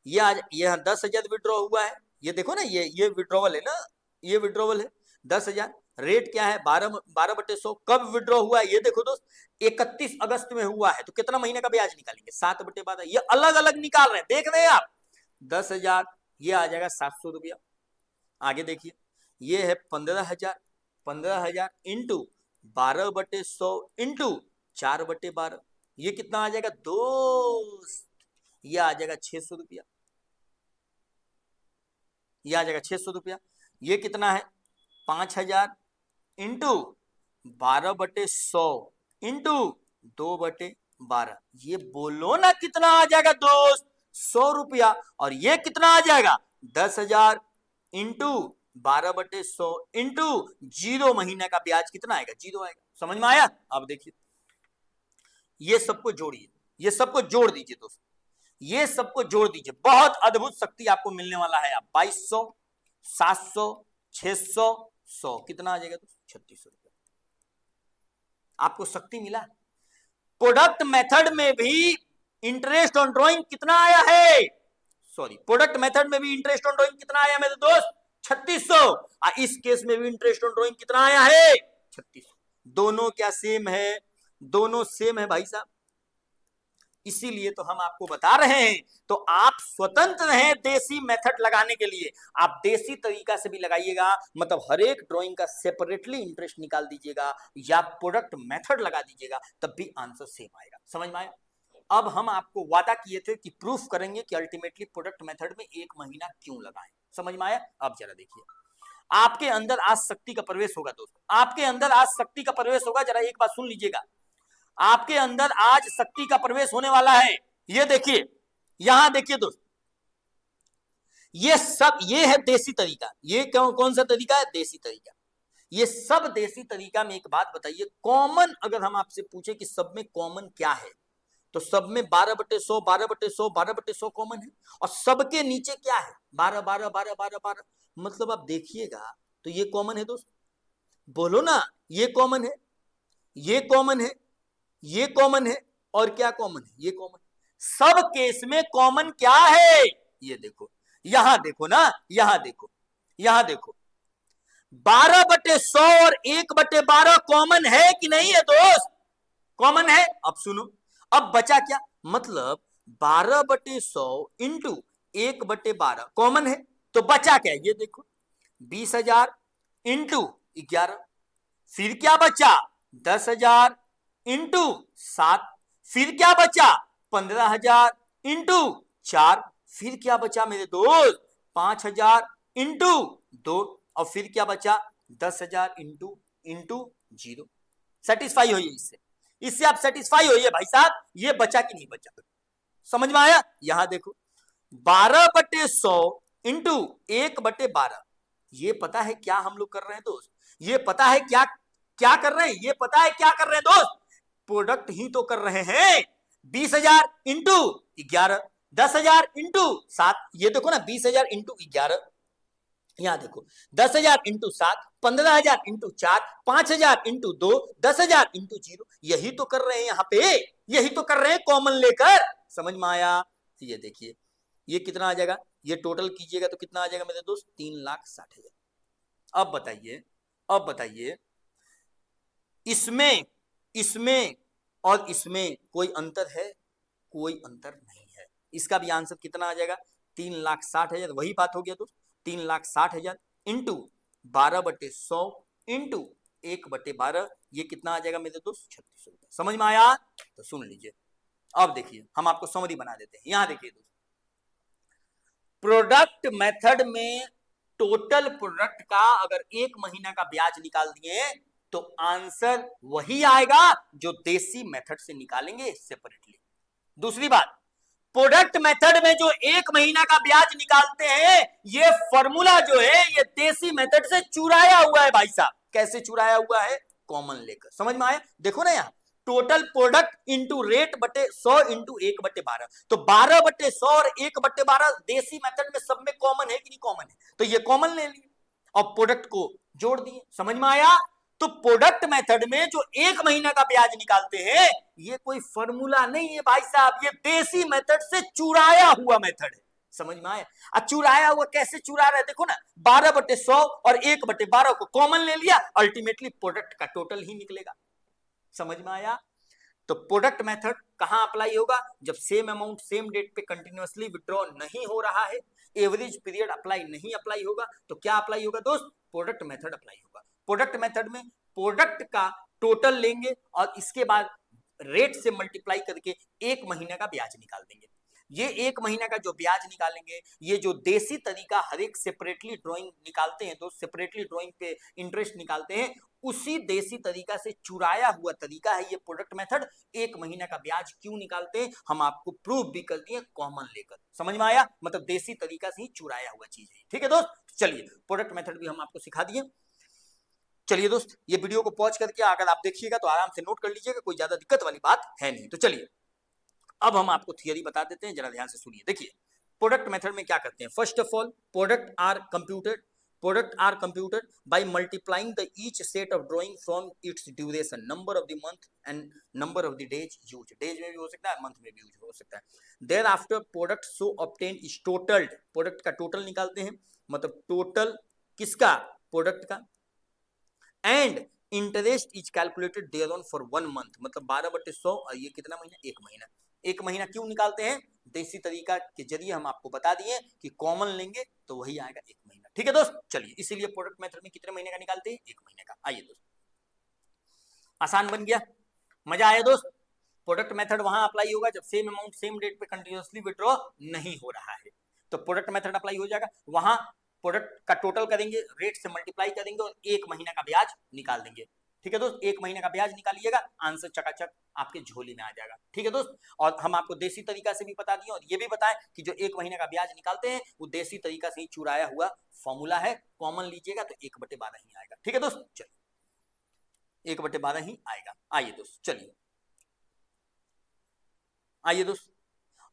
ये 10,000 विड्रॉ हुआ है, ये देखो ना, ये विड्रॉवल है ना, ये विड्रॉवल है 10,000। रेट क्या है? 12/100। कब विड्रॉ हुआ है? ये देखो दोस्त, 31 अगस्त में हुआ है, तो कितना महीने का ब्याज निकालेंगे? 7/12। ये अलग अलग निकाल रहे हैं, देख रहे हैं आप। 10,000, ये आ जाएगा 700 रुपया। आगे देखिए, ये है 15,000। 15,000 इंटू 12/100 इंटू 4/12, ये कितना आ जाएगा दोस्त? ये आ जाएगा 600 रुपया। ये आ जाएगा 600 रुपया। ये कितना है? 5,000 इंटू 12/100 इंटू 2/12, ये बोलो ना कितना आ जाएगा दोस्त? 100 रुपया। और ये कितना आ जाएगा? 10,000 इंटू 12/100 इंटू 0 महीने का ब्याज कितना आएगा? 0 आएगा। समझ में आया? अब देखिए, ये सबको जोड़िए, ये सबको जोड़ दीजिए दोस्त, ये सबको जोड़ दीजिए, बहुत अद्भुत शक्ति आपको मिलने वाला है। आप 2200, 700, 600, 100, कितना आ जाएगा दोस्त? 3600 रुपया। आपको शक्ति मिला। प्रोडक्ट मेथड में भी इंटरेस्ट ऑन ड्रॉइंग कितना आया है? सॉरी, प्रोडक्ट मेथड में भी इंटरेस्ट ऑन ड्रॉइंग कितना आया मेरे दोस्त? 3600। इस केस में भी इंटरेस्ट ऑन ड्रॉइंग कितना आया है? 3600। दोनों क्या सेम है? दोनों सेम है भाई साहब, इसीलिए तो हम आपको बता रहे हैं। तो आप स्वतंत्र हैं देसी मेथड लगाने के लिए, आप देसी तरीका से भी लगाइएगा, मतलब हर एक ड्राइंग का सेपरेटली इंटरेस्ट निकाल दीजिएगा या प्रोडक्ट मेथड लगा दीजिएगा, तब भी आंसर सेम आएगा। समझ में आया? अब हम आपको वादा किए थे कि प्रूफ करेंगे कि अल्टीमेटली प्रोडक्ट मेथड में एक महीना क्यों लगाएं। समझ में आया? अब जरा देखिए, आपके अंदर आज शक्ति का प्रवेश होगा दोस्तों, आपके अंदर आज शक्ति का प्रवेश होगा। जरा एक बात सुन लीजिएगा, आपके अंदर आज शक्ति का प्रवेश होने वाला है। ये देखिए, यहां देखिए दोस्त, ये है देसी तरीका। ये कौन सा तरीका है? देसी तरीका। ये सब देसी तरीका में एक बात बताइए, कॉमन अगर हम आपसे पूछे कि सब में कॉमन क्या है, तो सब में 12/100, 12/100, 12/100 कॉमन है, और सबके नीचे क्या है? 12, 12, 12, 12, 12। मतलब आप देखिएगा तो ये कॉमन है दोस्त, बोलो ना, ये कॉमन है, ये कॉमन है, ये कॉमन है, और क्या कॉमन है? ये कॉमन। सब केस में कॉमन क्या है? ये देखो, यहां देखो ना, यहां देखो, यहां देखो, 12/100 और 1/12 कॉमन है कि नहीं है दोस्त? कॉमन है। अब सुनो, अब बचा क्या? मतलब 12/100 इंटू 1/12 कॉमन है, तो बचा क्या? ये देखो, 20,000 इंटू 11, फिर क्या बचा? 10,000 इंटू 7, फिर क्या बचा? 15,000 इंटू 4, फिर क्या बचा मेरे दोस्त? 5,000 इंटू 2 और फिर क्या बचा 10,000 इंटू इंटू 0। सेटिस्फाई होइए इससे, इससे आप सेटिस्फाई होइए भाई साहब, ये बचा कि नहीं बचा, समझ में आया। यहां देखो 12/100 इंटू 1/12, ये पता है क्या हम लोग कर रहे हैं दोस्त, ये पता है क्या क्या कर रहे हैं, ये पता है क्या कर रहे हैं दोस्त, प्रोडक्ट ही तो कर रहे हैं। 20,000 इंटू 11, 10,000 इंटू 7, ये देखो ना 20,000 इंटू 11, यहां देखो 10,000 इंटू 7, 15,000 इंटू 4, 5,000 इंटू 2, 10,000 इंटू 0, यही तो कर रहे हैं यहाँ पे, यही तो कर रहे हैं कॉमन लेकर, समझ में आया। ये देखिए ये कितना आ जाएगा, ये टोटल कीजिएगा तो कितना आ जाएगा मेरे दोस्त 3,60,000। अब बताइए, अब बताइए इसमें इसमें और इसमें कोई अंतर है, कोई अंतर नहीं है, इसका भी आंसर कितना आ जाएगा 3,60,000, वही बात हो गया दोस्त 3,60,000 इंटू 12/100 इंटू 1/12, ये कितना आ जाएगा मेरे दोस्त 3,600 रुपए, समझ में आया। तो सुन लीजिए, अब देखिए हम आपको समरी बना देते हैं। यहां देखिए दोस्त, प्रोडक्ट मेथड में टोटल प्रोडक्ट का अगर 1 महीना का ब्याज निकाल दिए तो आंसर वही आएगा जो देसी मेथड से निकालेंगे सेपरेटली। दूसरी बात, प्रोडक्ट मेथड में जो 1 महीना का ब्याज निकालते हैं ये फॉर्मूला जो है ये देसी मेथड से चुराया हुआ है भाई साहब। कैसे चुराया हुआ है, कॉमन लेकर, समझ में आया। देखो ना यहाँ टोटल प्रोडक्ट इंटू रेट बटे 100 इंटू 1/12, तो 12/100 और 1/12 देसी मेथड में सब में कॉमन है कि नहीं कॉमन है, तो ये कॉमन ले लिए और प्रोडक्ट को जोड़ दिए, समझ में आया। तो प्रोडक्ट मेथड में जो 1 महीना का ब्याज निकालते हैं ये कोई फॉर्मूला नहीं है भाई साहब, ये देसी मेथड से चुराया हुआ मेथड है, समझ में आया। अब चुराया हुआ कैसे चुरा रहे, देखो ना 12/100 और 1/12 को कॉमन ले लिया, अल्टीमेटली प्रोडक्ट का टोटल ही निकलेगा, समझ में आया। तो प्रोडक्ट मेथड कहां अप्लाई होगा, जब सेम अमाउंट सेम डेट पे कंटिन्यूअसली विड्रॉ नहीं हो रहा है, एवरेज पीरियड अप्लाई नहीं अप्लाई होगा, तो क्या अप्लाई होगा दोस्त, प्रोडक्ट मेथड अप्लाई होगा। प्रोडक्ट मेथड में प्रोडक्ट का टोटल लेंगे और इसके बाद रेट से मल्टीप्लाई करके 1 महीने का ब्याज निकाल देंगे। ये 1 महीना का जो ब्याज निकालेंगे, ये जो देसी तरीका हर एक सेपरेटली ड्राइंग निकालते हैं, तो सेपरेटली ड्राइंग पे इंटरेस्ट निकालते हैं, उसी देसी तरीका से चुराया हुआ तरीका है ये प्रोडक्ट मेथड। 1 महीना का ब्याज क्यों निकालते हैं हम आपको प्रूफ भी कर दिए कॉमन लेकर, समझ में आया, मतलब देसी तरीका से ही चुराया हुआ चीज है, ठीक है दोस्त। चलिए प्रोडक्ट मेथड भी हम आपको सिखा दिए। चलिए दोस्त ये वीडियो को पॉज करके अगर आप देखिएगा तो आराम से नोट कर लीजिएगा, कोई ज्यादा दिक्कत वाली बात है नहीं। तो चलिए अब हम आपको थियरी बता देते हैं, जरा ध्यान से सुनिए। देखिए प्रोडक्ट मेथड में क्या करते हैं, first of all product are computed by multiplying the each set of drawing from its duration, number of the month and number of the days use, days में भी हो सकता है मंथ में भी यूज हो सकता है। Thereafter product so obtain is totalled, product का टोटल निकालते हैं, मतलब टोटल किसका, प्रोडक्ट का, and interest is calculated thereon for 1 month, मतलब 12/100 और ये कितना महीना, 1 महीना। 1 महीना क्यों निकालते हैं, देसी तरीका के जरिए हम आपको बता दिए कि कॉमन लेंगे तो वही आएगा 1 महीना, ठीक है दोस्त। चलिए इसीलिए प्रोडक्ट मेथड में कितने महीने का निकालते हैं, 1 महीने का। आइए दोस्त आसान बन गया, मजा आया दोस्त। प्रोडक्ट मेथड वहां अप्लाई होगा जब सेम अमाउंट सेम डेट पे कंटिन्यूअसली विड्रॉ नहीं हो रहा है, तो प्रोडक्ट मेथड अप्लाई हो जाएगा। वहां प्रोडक्ट का टोटल करेंगे, रेट से मल्टीप्लाई करेंगे और 1 महीना का ब्याज निकाल देंगे, ठीक है दोस्त। 1 महीने का ब्याज निकालिएगा, आंसर चकाचक आपके झोली में आ जाएगा, ठीक है दोस्त। और हम आपको देसी तरीका से भी बता दिए और ये भी बताएं कि जो 1 महीने का ब्याज निकालते हैं वो देसी तरीका से ही चुराया हुआ फॉर्मूला है, कॉमन लीजिएगा तो 1/12 ही आएगा, ठीक है दोस्त। चलिए 1/12 ही आएगा। आइए दोस्त चलिए, आइए दोस्त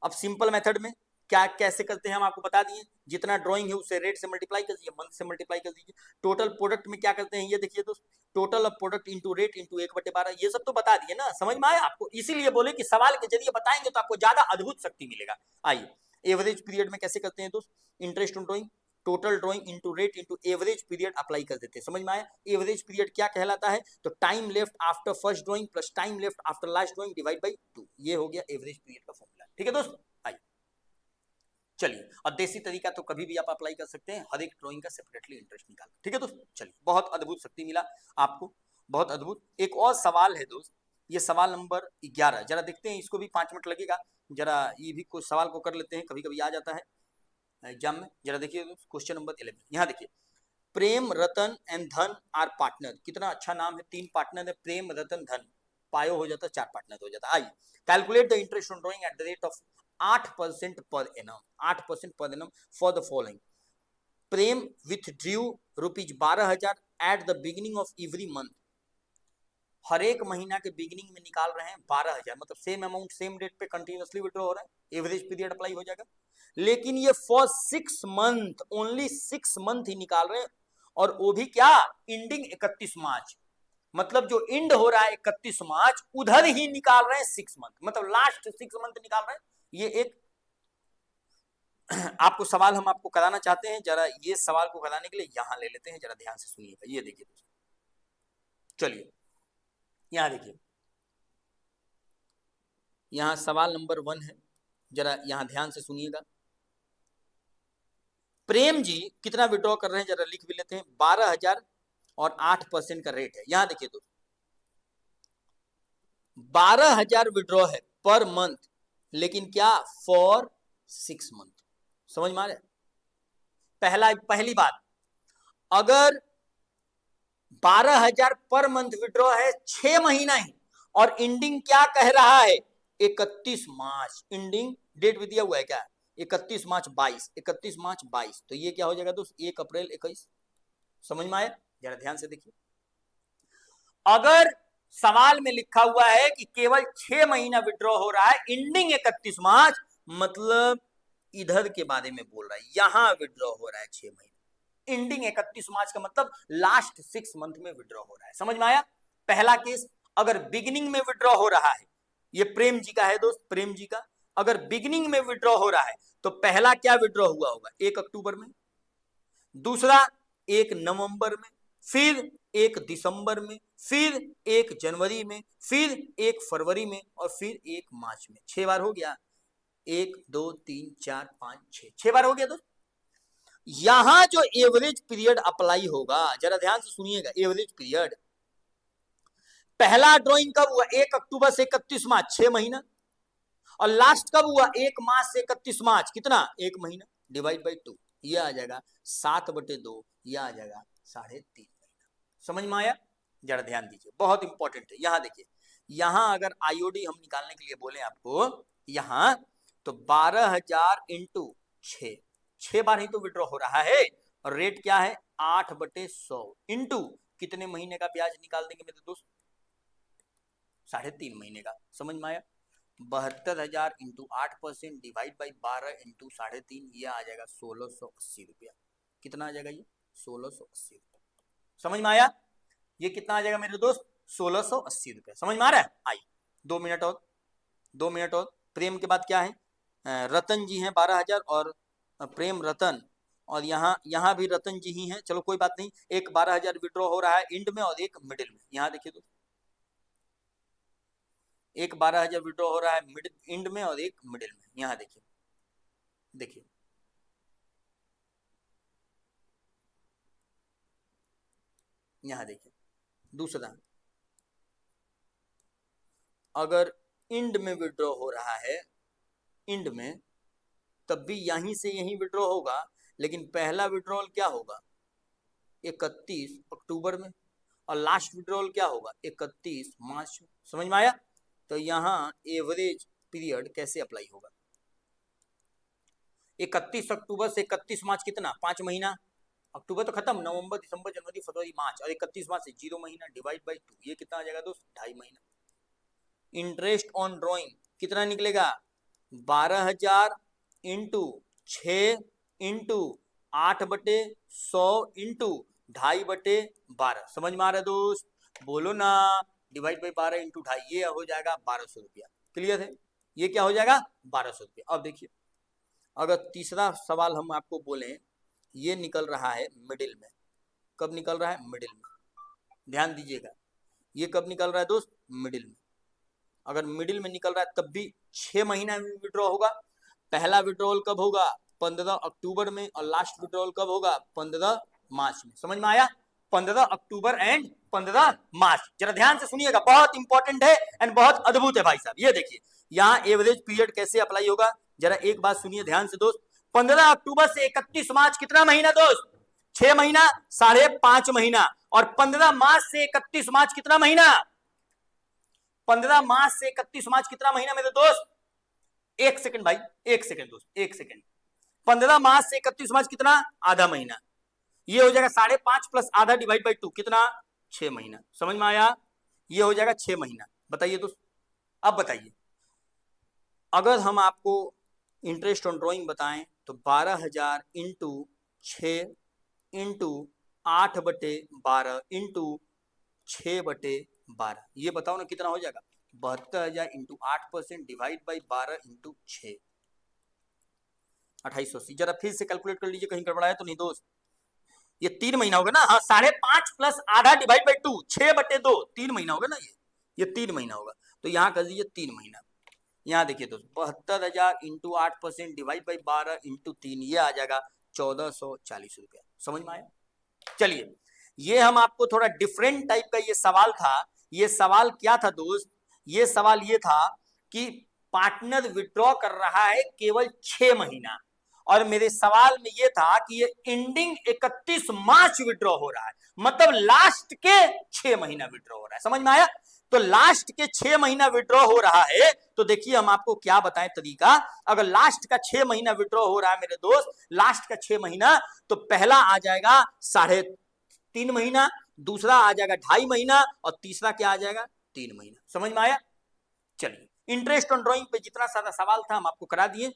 अब सिंपल मेथड में क्या कैसे करते हैं हम आपको बता दिए, जितना ड्राइंग है उससे रेट से मल्टीप्लाई कर दीजिए, मंथ से मल्टीप्लाई कर दीजिए। टोटल प्रोडक्ट में क्या करते हैं ये देखिए दोस्त, total of product into rate into 1/12, ये सब तो बता दिए ना, समझ में आया आपको, इसीलिए बोले कि सवाल के जरिए बताएंगे तो आपको ज्यादा अद्भुत शक्ति मिलेगा। आइए एवरेज पीरियड में कैसे करते हैं दोस्त, interest on drawing, total drawing into rate into average period apply कर देते हैं, समझ में आया। एवरेज पीरियड क्या कहलाता है, तो time left after first drawing plus time left after last drawing divide by 2, ये हो गया एवरेज पीरियड का फॉर्मूला, ठीक है दोस्त। आइए चलिए, और देसी तरीका तो कभी भी आप अप्लाई कर सकते हैं, हर एक ड्राइंग का सेपरेटली इंटरेस्ट निकाल, ठीक है दोस्त। चलिए बहुत अद्भुत शक्ति मिला आपको, बहुत अद्भुत। एक और सवाल है दोस्त, ये सवाल नंबर 11, जरा देखते हैं, इसको भी 5 मिनट लगेगा, जरा ये भी कुछ सवाल को कर लेते हैं, कभी कभी आ जाता है। एग्जाम में। जरा देखिए क्वेश्चन नंबर 11, यहाँ देखिए प्रेम रतन एंड धन आर पार्टनर। कितना अच्छा नाम है, 3 पार्टनर है, प्रेम रतन धन, पायो हो जाता 4 पार्टनर हो जाता। आइए calculate the interest on drawing at the rate of 8% per annum, 8% per annum for the following. Prem withdrew ₹12,000 at the beginning of every month. हर एक महीना के बिगिनिंग में निकाल रहे हैं 12,000, मतलब सेम अमाउंट सेम डेट पे कंटिन्यूअसली विड्रॉ हो रहा है, एवरेज पीरियड अप्लाई हो जाएगा। लेकिन ये फॉर 6 मंथ, ओनली 6 मंथ ही निकाल रहे हैं, और वो भी क्या, एंडिंग 31 मार्च, मतलब जो एंड हो रहा है 31 मार्च उधर ही निकाल रहे हैं 6 मंथ, मतलब लास्ट 6 मंथ निकाल रहे हैं। ये एक आपको सवाल हम आपको कराना चाहते हैं, जरा ये सवाल को कराने के लिए यहां ले लेते हैं, जरा ध्यान से सुनिएगा। ये देखिए दोस्तों, चलिए यहां देखिए, यहां सवाल नंबर 1 है, जरा यहां ध्यान से सुनिएगा। प्रेम जी कितना विड्रॉ कर रहे हैं, जरा लिख भी लेते हैं, 12,000 और 8% का रेट है। यहां देखिए दोस्तों 12,000 विड्रॉ है पर मंथ, लेकिन क्या फॉर 6 मंथ। समझ में आ रहा है? पहली बात, अगर 12,000 पर मंथ विड्रॉ है 6 महीना ही, और एंडिंग क्या कह रहा है 31 मार्च, एंडिंग डेट भी दिया हुआ है क्या, 31 मार्च 22, 31 मार्च 22, तो ये क्या हो जाएगा दोस्त 1 अप्रैल 21। समझ में आया? जरा ध्यान से देखिए, अगर सवाल में लिखा हुआ है कि केवल 6 महीना विड्रॉ हो रहा है, एंडिंग 31 मार्च, मतलब इधर के बारे में बोल रहा है, यहां विड्रॉ हो रहा है 6 महीने, एंडिंग 31 मार्च का मतलब लास्ट 6 मंथ में विड्रॉ हो रहा है। समझ में आया? पहला केस, अगर बिगिनिंग में विड्रॉ हो रहा है, ये प्रेम जी का है दोस्त, प्रेम जी का, अगर बिगिनिंग में विड्रॉ हो रहा है तो पहला क्या विड्रॉ हुआ होगा 1 अक्टूबर में, दूसरा 1 नवंबर में, फिर 1 दिसंबर में, फिर 1 जनवरी में, फिर 1 फरवरी में, और फिर 1 मार्च में। 6 बार हो गया, 1 2 3 4 5 6, 6 बार हो गया दोस्त। यहां जो एवरेज पीरियड अप्लाई होगा, जरा ध्यान से सुनिएगा, एवरेज पीरियड, पहला ड्रॉइंग कब हुआ 1 अक्टूबर से 31 मार्च 6 महीना, और लास्ट कब हुआ 1 मार्च से 31 मार्च, कितना 1 महीना, डिवाइड बाई 2, ये आ जाएगा 7/2, ये आ जाएगा 3.5 महीना। समझ में आया? जरा ध्यान दीजिए, बहुत इंपॉर्टेंट है। यहां देखिए, यहां अगर आईओडी हम निकालने के लिए बोले आपको यहां, तो 12,000 इंटू 6 बार ही तो विड्रॉ हो रहा है, और रेट क्या है 8/100 इंटू कितने महीने का ब्याज निकाल देंगे मेरे दोस्त, 3.5 महीने का। समझ में आया? 72,000 इंटू 8% डिवाइड बाई 12 इंटू 3.5, ये आ जाएगा 1,680 रुपया। कितना आ जाएगा ये 1,680 रुपया। समझ में आया? ये कितना आ जाएगा मेरे दोस्त 1,680 रुपया। समझ में आ रहा है? आइए 2 मिनट और, 2 मिनट और। प्रेम के बाद क्या है, रतन जी हैं 12,000, और प्रेम रतन, और यहाँ भी रतन जी ही हैं, चलो कोई बात नहीं। एक 12,000 विड्रॉ हो रहा है एंड में और एक मिडिल में। यहाँ देखिए दोस्त, एक 12,000 विड्रॉ हो रहा है मिडिल एंड में और एक मिडिल में। यहाँ देखिए, देखिए यहाँ देखिए, दूसरा अगर एंड में विड्रॉ हो रहा है, एंड में, तब भी यहीं से यहीं विड्रॉ होगा, लेकिन पहला विड्रॉल क्या होगा 31 अक्टूबर में, और लास्ट विड्रॉल क्या होगा 31 मार्च में। समझ में आया? तो यहाँ एवरेज पीरियड कैसे अप्लाई होगा, 31 अक्टूबर से 31 मार्च कितना 5 महीना, अक्टूबर तो खत्म, नवंबर दिसंबर जनवरी फरवरी मार्च, और 31 मार्च से 0 महीना डिवाइड बाई 2, ये कितना आ जाएगा दोस्त 2.5 महीना। इंटरेस्ट ऑन ड्रॉइंग कितना निकलेगा 12,000 इंटू 6 इंटू 8/100 इंटू 2.5/12। समझ में आ रहा है दोस्त? बोलो ना, डिवाइड बाई 12 इंटू 2.5, ये हो जाएगा 1,200 रुपया। क्लियर है? ये क्या हो जाएगा 1,200 रुपया। अब देखिए, अगर तीसरा सवाल हम आपको बोले, ये निकल रहा है मिडिल में, कब निकल रहा है मिडिल में, ध्यान दीजिएगा, ये कब निकल रहा है दोस्त मिडिल में। अगर मिडिल में निकल रहा है तब भी 6 महीना में विड्रॉ होगा। पहला विड्रॉल कब होगा 15 अक्टूबर में, और लास्ट विड्रॉल कब होगा 15 मार्च में। समझ में आया? 15 अक्टूबर एंड 15 मार्च। जरा ध्यान से सुनिएगा, बहुत इंपॉर्टेंट है एंड बहुत अद्भुत है भाई साहब। ये देखिए यहाँ एवरेज पीरियड कैसे अप्लाई होगा, जरा एक बात सुनिए ध्यान से दोस्त। 15 अक्टूबर से 31 मार्च कितना महीना दोस्त? 6 महीना, 5.5 महीना। और 15 मार्च से 31 मार्च कितना महीना? 15 मार्च से 31 मार्च कितना महीना मेरे दोस्त? एक सेकंड भाई, एक सेकंड दोस्त, एक सेकंड। 15 मार्च से 31 मार्च कितना? आधा महीना। ये हो जाएगा 5.5 प्लस आधा डिवाइड बाई 2 कितना? 6 महीना। समझ में आया? ये हो जाएगा 6 महीना। बताइए दोस्त, अब बताइए, अगर हम आपको इंटरेस्ट ऑन ड्रॉइंग बताएं तो 12,000 इंटू 6 इंटू 8/12 इंटू 6/12, ये बताओ ना कितना हो जाएगा? 72,000 इंटू 8% डिवाइड बाई 12 इंटू 6, 2880। जरा फिर से कैलकुलेट कर लीजिए, कहीं गड़बड़ाया तो नहीं दोस्त। ये 3 महीना होगा ना? हाँ, 5.5 प्लस आधा डिवाइड बाई 2, 6/2, 3 महीना होगा ना? ये 3 महीना होगा। तो यहाँ कर दीजिए 3 महीना। यहाँ देखिए दोस्त, 72,000 इंटू 8% डिवाइड बाई 12 इंटू 3, ये आ जाएगा 1440 रुपया। समझ में आया? चलिए, ये हम आपको थोड़ा डिफरेंट टाइप का ये सवाल था। ये सवाल क्या था दोस्त? ये सवाल ये था कि पार्टनर विड्रॉ कर रहा है केवल 6 महीना, और मेरे सवाल में ये था कि ये एंडिंग 31 मार्च विड्रॉ हो रहा है, मतलब लास्ट के 6 महीना विड्रॉ हो रहा है। समझ में आया? तो लास्ट के 6 महीना विड्रॉ हो रहा है, तो देखिए हम आपको क्या बताएं तरीका। अगर लास्ट का 6 महीना विड्रॉ हो रहा है मेरे दोस्त, लास्ट का 6 महीना, तो पहला आ जाएगा 3.5 महीना, दूसरा आ जाएगा 2.5 महीना, और तीसरा क्या आ जाएगा? 3 महीना। समझ में आया? चलिए, इंटरेस्ट ऑन ड्रॉइंग पे जितना सारा सवाल था हम आपको करा दिए।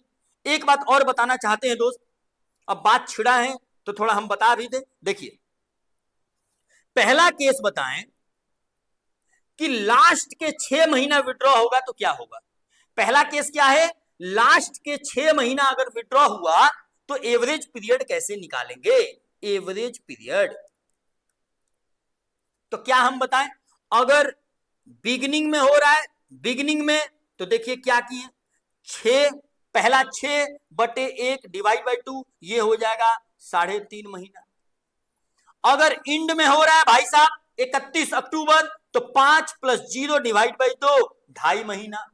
एक बात और बताना चाहते हैं दोस्त, अब बात छिड़ा है तो थोड़ा हम बता भी दें। देखिए, पहला केस बताएं कि लास्ट के 6 महीना विड्रॉ होगा तो क्या होगा। पहला केस क्या है? लास्ट के 6 महीना अगर विड्रॉ हुआ तो एवरेज पीरियड कैसे निकालेंगे? एवरेज पीरियड तो क्या हम बताएं? अगर बिगिनिंग में हो रहा है, बिगिनिंग में, तो देखिए क्या किए, 6, पहला 6/1 डिवाइड बाई 2, ये हो जाएगा 3.5 महीना। अगर इंड में हो रहा है भाई साहब 31 अक्टूबर, तो 5 प्लस 0 डिवाइड बाई 2, 2.5 महीना।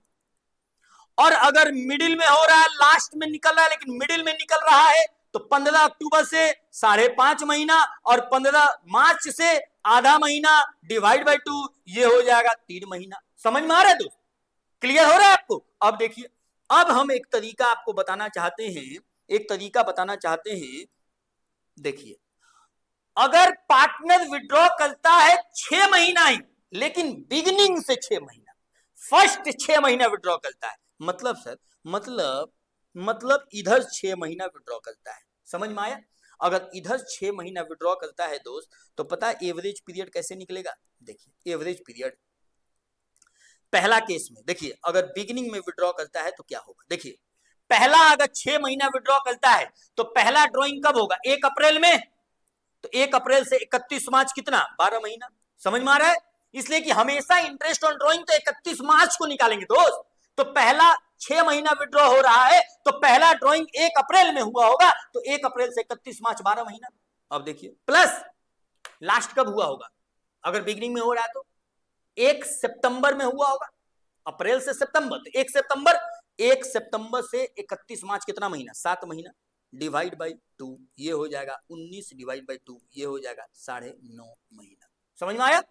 और अगर मिडिल में हो रहा है, लास्ट में निकल रहा है लेकिन मिडिल में निकल रहा है, तो 15 अक्टूबर से 5.5 महीना, और 15 मार्च से आधा महीना डिवाइड बाई 2, ये हो जाएगा 3 महीना। समझ में आ रहा है दोस्त? क्लियर हो रहा है आपको? अब देखिए, अब हम एक तरीका आपको बताना चाहते हैं, एक तरीका बताना चाहते हैं। देखिए, अगर पार्टनर विड्रॉ करता है 6 महीना ही, लेकिन बिगिनिंग से 6 महीना, फर्स्ट 6 महीना विड्रॉ करता है, मतलब सर, मतलब इधर 6 महीना विड्रॉ करता है। समझ में आया? अगर इधर 6 महीना विड्रॉ करता है दोस्त, तो पता है एवरेज पीरियड कैसे निकलेगा? देखिए, एवरेज पीरियड पहला केस में, देखिए अगर बिगिनिंग में विड्रॉ करता है तो क्या होगा। देखिए, पहला अगर 6 महीना विड्रॉ करता है तो पहला ड्रॉइंग कब होगा? 1 अप्रैल में, तो 1 अप्रैल से 31 मार्च कितना? 12 महीना। समझ में आ रहा है? इसलिए कि हमेशा इंटरेस्ट ऑन ड्रॉइंग तो 31 मार्च को निकालेंगे दोस्त। तो पहला 6 महीना विड्रॉ हो रहा है, तो पहला ड्रॉइंग 1 अप्रैल में हुआ होगा, तो 1 अप्रैल से 31 मार्च 12 महीना। अब देखिए, प्लस लास्ट कब हुआ होगा? अगर बिगिनिंग में हो रहा है तो 1 सितंबर में हुआ होगा, अप्रैल से सितंबर, तो 1 सितंबर से 31 मार्च कितना महीना? 7 महीना, डिवाइड बाई 2, ये हो जाएगा 19 डिवाइड बाई 2, ये हो जाएगा 9.5 महीना। समझ में आया?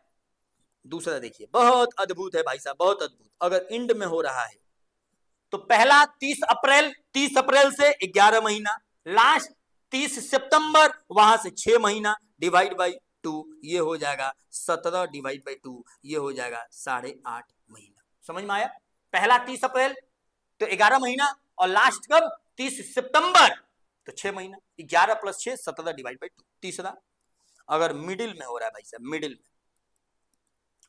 दूसरा देखिए, बहुत अद्भुत है भाई साहब, बहुत अद्भुत। अगर इंड में हो रहा है तो पहला 30 अप्रैल से 11 महीना, लास्ट 30 सितंबर, वहां से 6 महीना, डिवाइड बाई 2, ये हो जाएगा 17 डिवाइड बाई 2, ये हो जाएगा 8.5 महीना। समझ में आया? पहला 30 अप्रैल तो 11 महीना, और लास्ट कब? 30 सितंबर, तो 6 महीना, 11 प्लस 6 17 डिवाइड बाई 2। तीसरा, अगर मिडिल में हो रहा है भाई साहब,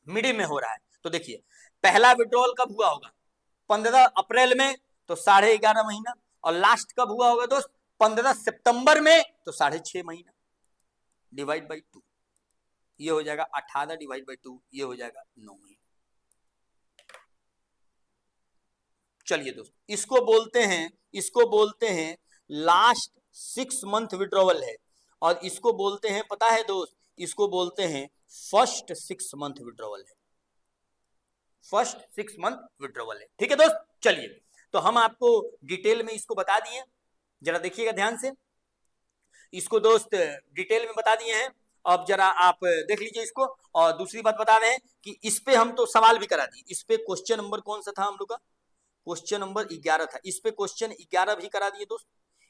मिडिल में हो रहा है, तो देखिए पहला विड्रॉल कब हुआ होगा? 15 अप्रैल में, तो 11.5 महीना, और लास्ट कब हुआ होगा दोस्त? 15 सितंबर में, तो 6.5 महीना, डिवाइड बाई 2, ये हो जाएगा 18 डिवाइड बाई 2, ये हो जाएगा 9 महीना। चलिए दोस्त, इसको बोलते हैं लास्ट 6 मंथ विड्रॉवल है, और इसको बोलते हैं, पता है दोस्त, इसको बोलते हैं फर्स्ट 6 मंथ विड्रॉवल है, फर्स्ट 6 मंथ विड्रॉवल है। ठीक है दोस्त? चलिए, तो हम आपको डिटेल में इसको बता दिए। जरा देखिएगा ध्यान से, इसको दोस्त डिटेल में बता दिए हैं। अब जरा आप देख लीजिए इसको। और दूसरी बात बता रहे हैं कि इस पे हम तो सवाल भी करा दिए। इस पे क्वेश्चन नंबर कौन सा था हम लोग का? क्वेश्चन नंबर 11 था। इस पे क्वेश्चन 11 भी करा दिए दोस्त।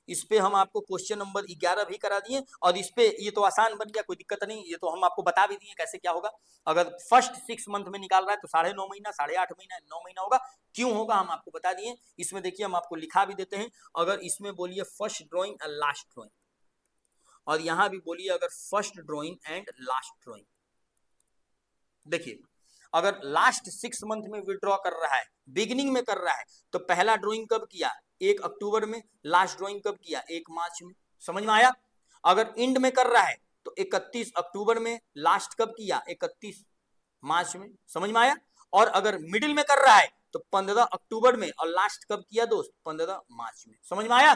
इस पे हम आपको क्वेश्चन नंबर 11 भी करा दिए। और इस पे ये तो आसान बन गया, कोई दिक्कत नहीं। ये तो हम आपको बता भी दिए कैसे क्या होगा। अगर फर्स्ट 6 मंथ में निकाल रहा है तो 9.5 महीना, 8.5 महीना, 9 महीना होगा। क्यों होगा हम आपको बता दिए। इसमें देखिए हम आपको लिखा भी देते हैं। अगर इसमें बोलिए first drawing and last drawing, और यहां भी बोलिए अगर first drawing and last drawing. देखिए अगर लास्ट 6 मंथ में विड्रॉ कर रहा है, बिगिनिंग में कर रहा है, तो पहला ड्रॉइंग कब किया? 1 अक्टूबर में। लास्ट ड्रॉइंग कब किया? 1 मार्च में। समझ में आया? अगर एंड में कर रहा है तो 31 अक्टूबर में। लास्ट कब किया? 31 मार्च में। समझ में आया? और अगर मिडिल में कर रहा है तो 15 अक्टूबर में। और लास्ट कब किया दोस्त? 15 मार्च में। समझ में आया?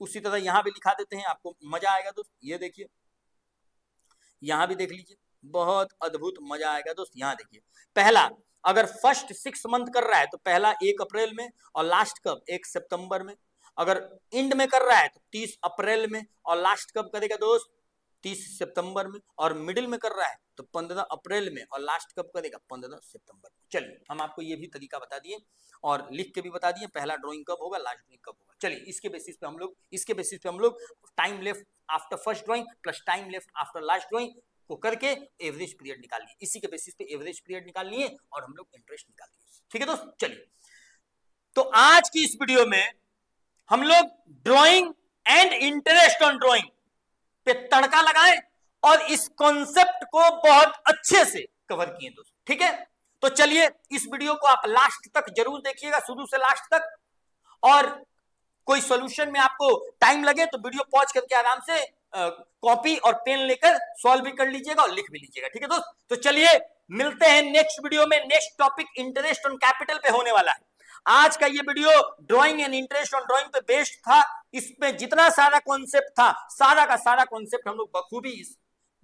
उसी तरह यहां भी लिखा देते हैं, आपको मजा आएगा दोस्त। ये देखिए यहां भी देख लीजिए, बहुत अद्भुत मजा आएगा दोस्त। यहां देखिए पहला, अगर फर्स्ट 6 मंथ कर रहा है तो पहला 1 अप्रैल में, और लास्ट कब? 1 सितंबर में। अगर एंड में कर रहा है तो 30 अप्रैल में, और लास्ट कब करेगा दोस्त? 30 सितंबर में। और मिडिल में कर रहा है तो 15 अप्रैल में, और लास्ट कब करेगा? 15 सितंबर में। चलिए हम आपको ये भी तरीका बता दिए और लिख के भी बता दिए पहला ड्राइंग कब होगा, लास्ट ड्राइंग कब होगा। चलिए इसके बेसिस पे हम लोग time left after first drawing plus time left after last drawing को करके एवरेज पीरियड निकाल लिए। इसी के बेसिस पे एवरेज पीरियड निकाल लिए और हम लोग इंटरेस्ट निकाल लिए। ठीक है दोस्त। चलिए तो आज की इस वीडियो में हम लोग drawing and interest on drawing पे तड़का लगाएं और इस कॉन्सेप्ट को बहुत अच्छे से कवर किए दोस्त। ठीक है, तो चलिए इस वीडियो को आप लास्ट तक जरूर देखिएगा, शुरू से लास्ट तक। और कोई सॉल्यूशन में आपको टाइम लगे तो वीडियो पॉज करके आराम से कॉपी और पेन लेकर सॉल्व भी कर लीजिएगा और लिख भी लीजिएगा। ठीक है दोस्त, तो चलिए मिलते हैं नेक्स्ट वीडियो में। Next topic interest on capital पे होने वाला है। आज का ये video drawing and interest on drawing पे बेस्ड था। इसमें जितना सारा कॉन्सेप्ट था, सारा का सारा कॉन्सेप्ट हम लोग बखूबी इस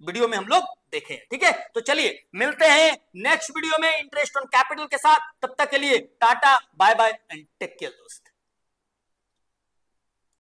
वीडियो में हम लोग देखें। ठीक है, तो चलिए मिलते हैं नेक्स्ट वीडियो में इंटरेस्ट ऑन कैपिटल के साथ। तब तक के लिए tata bye bye and take care दोस्त।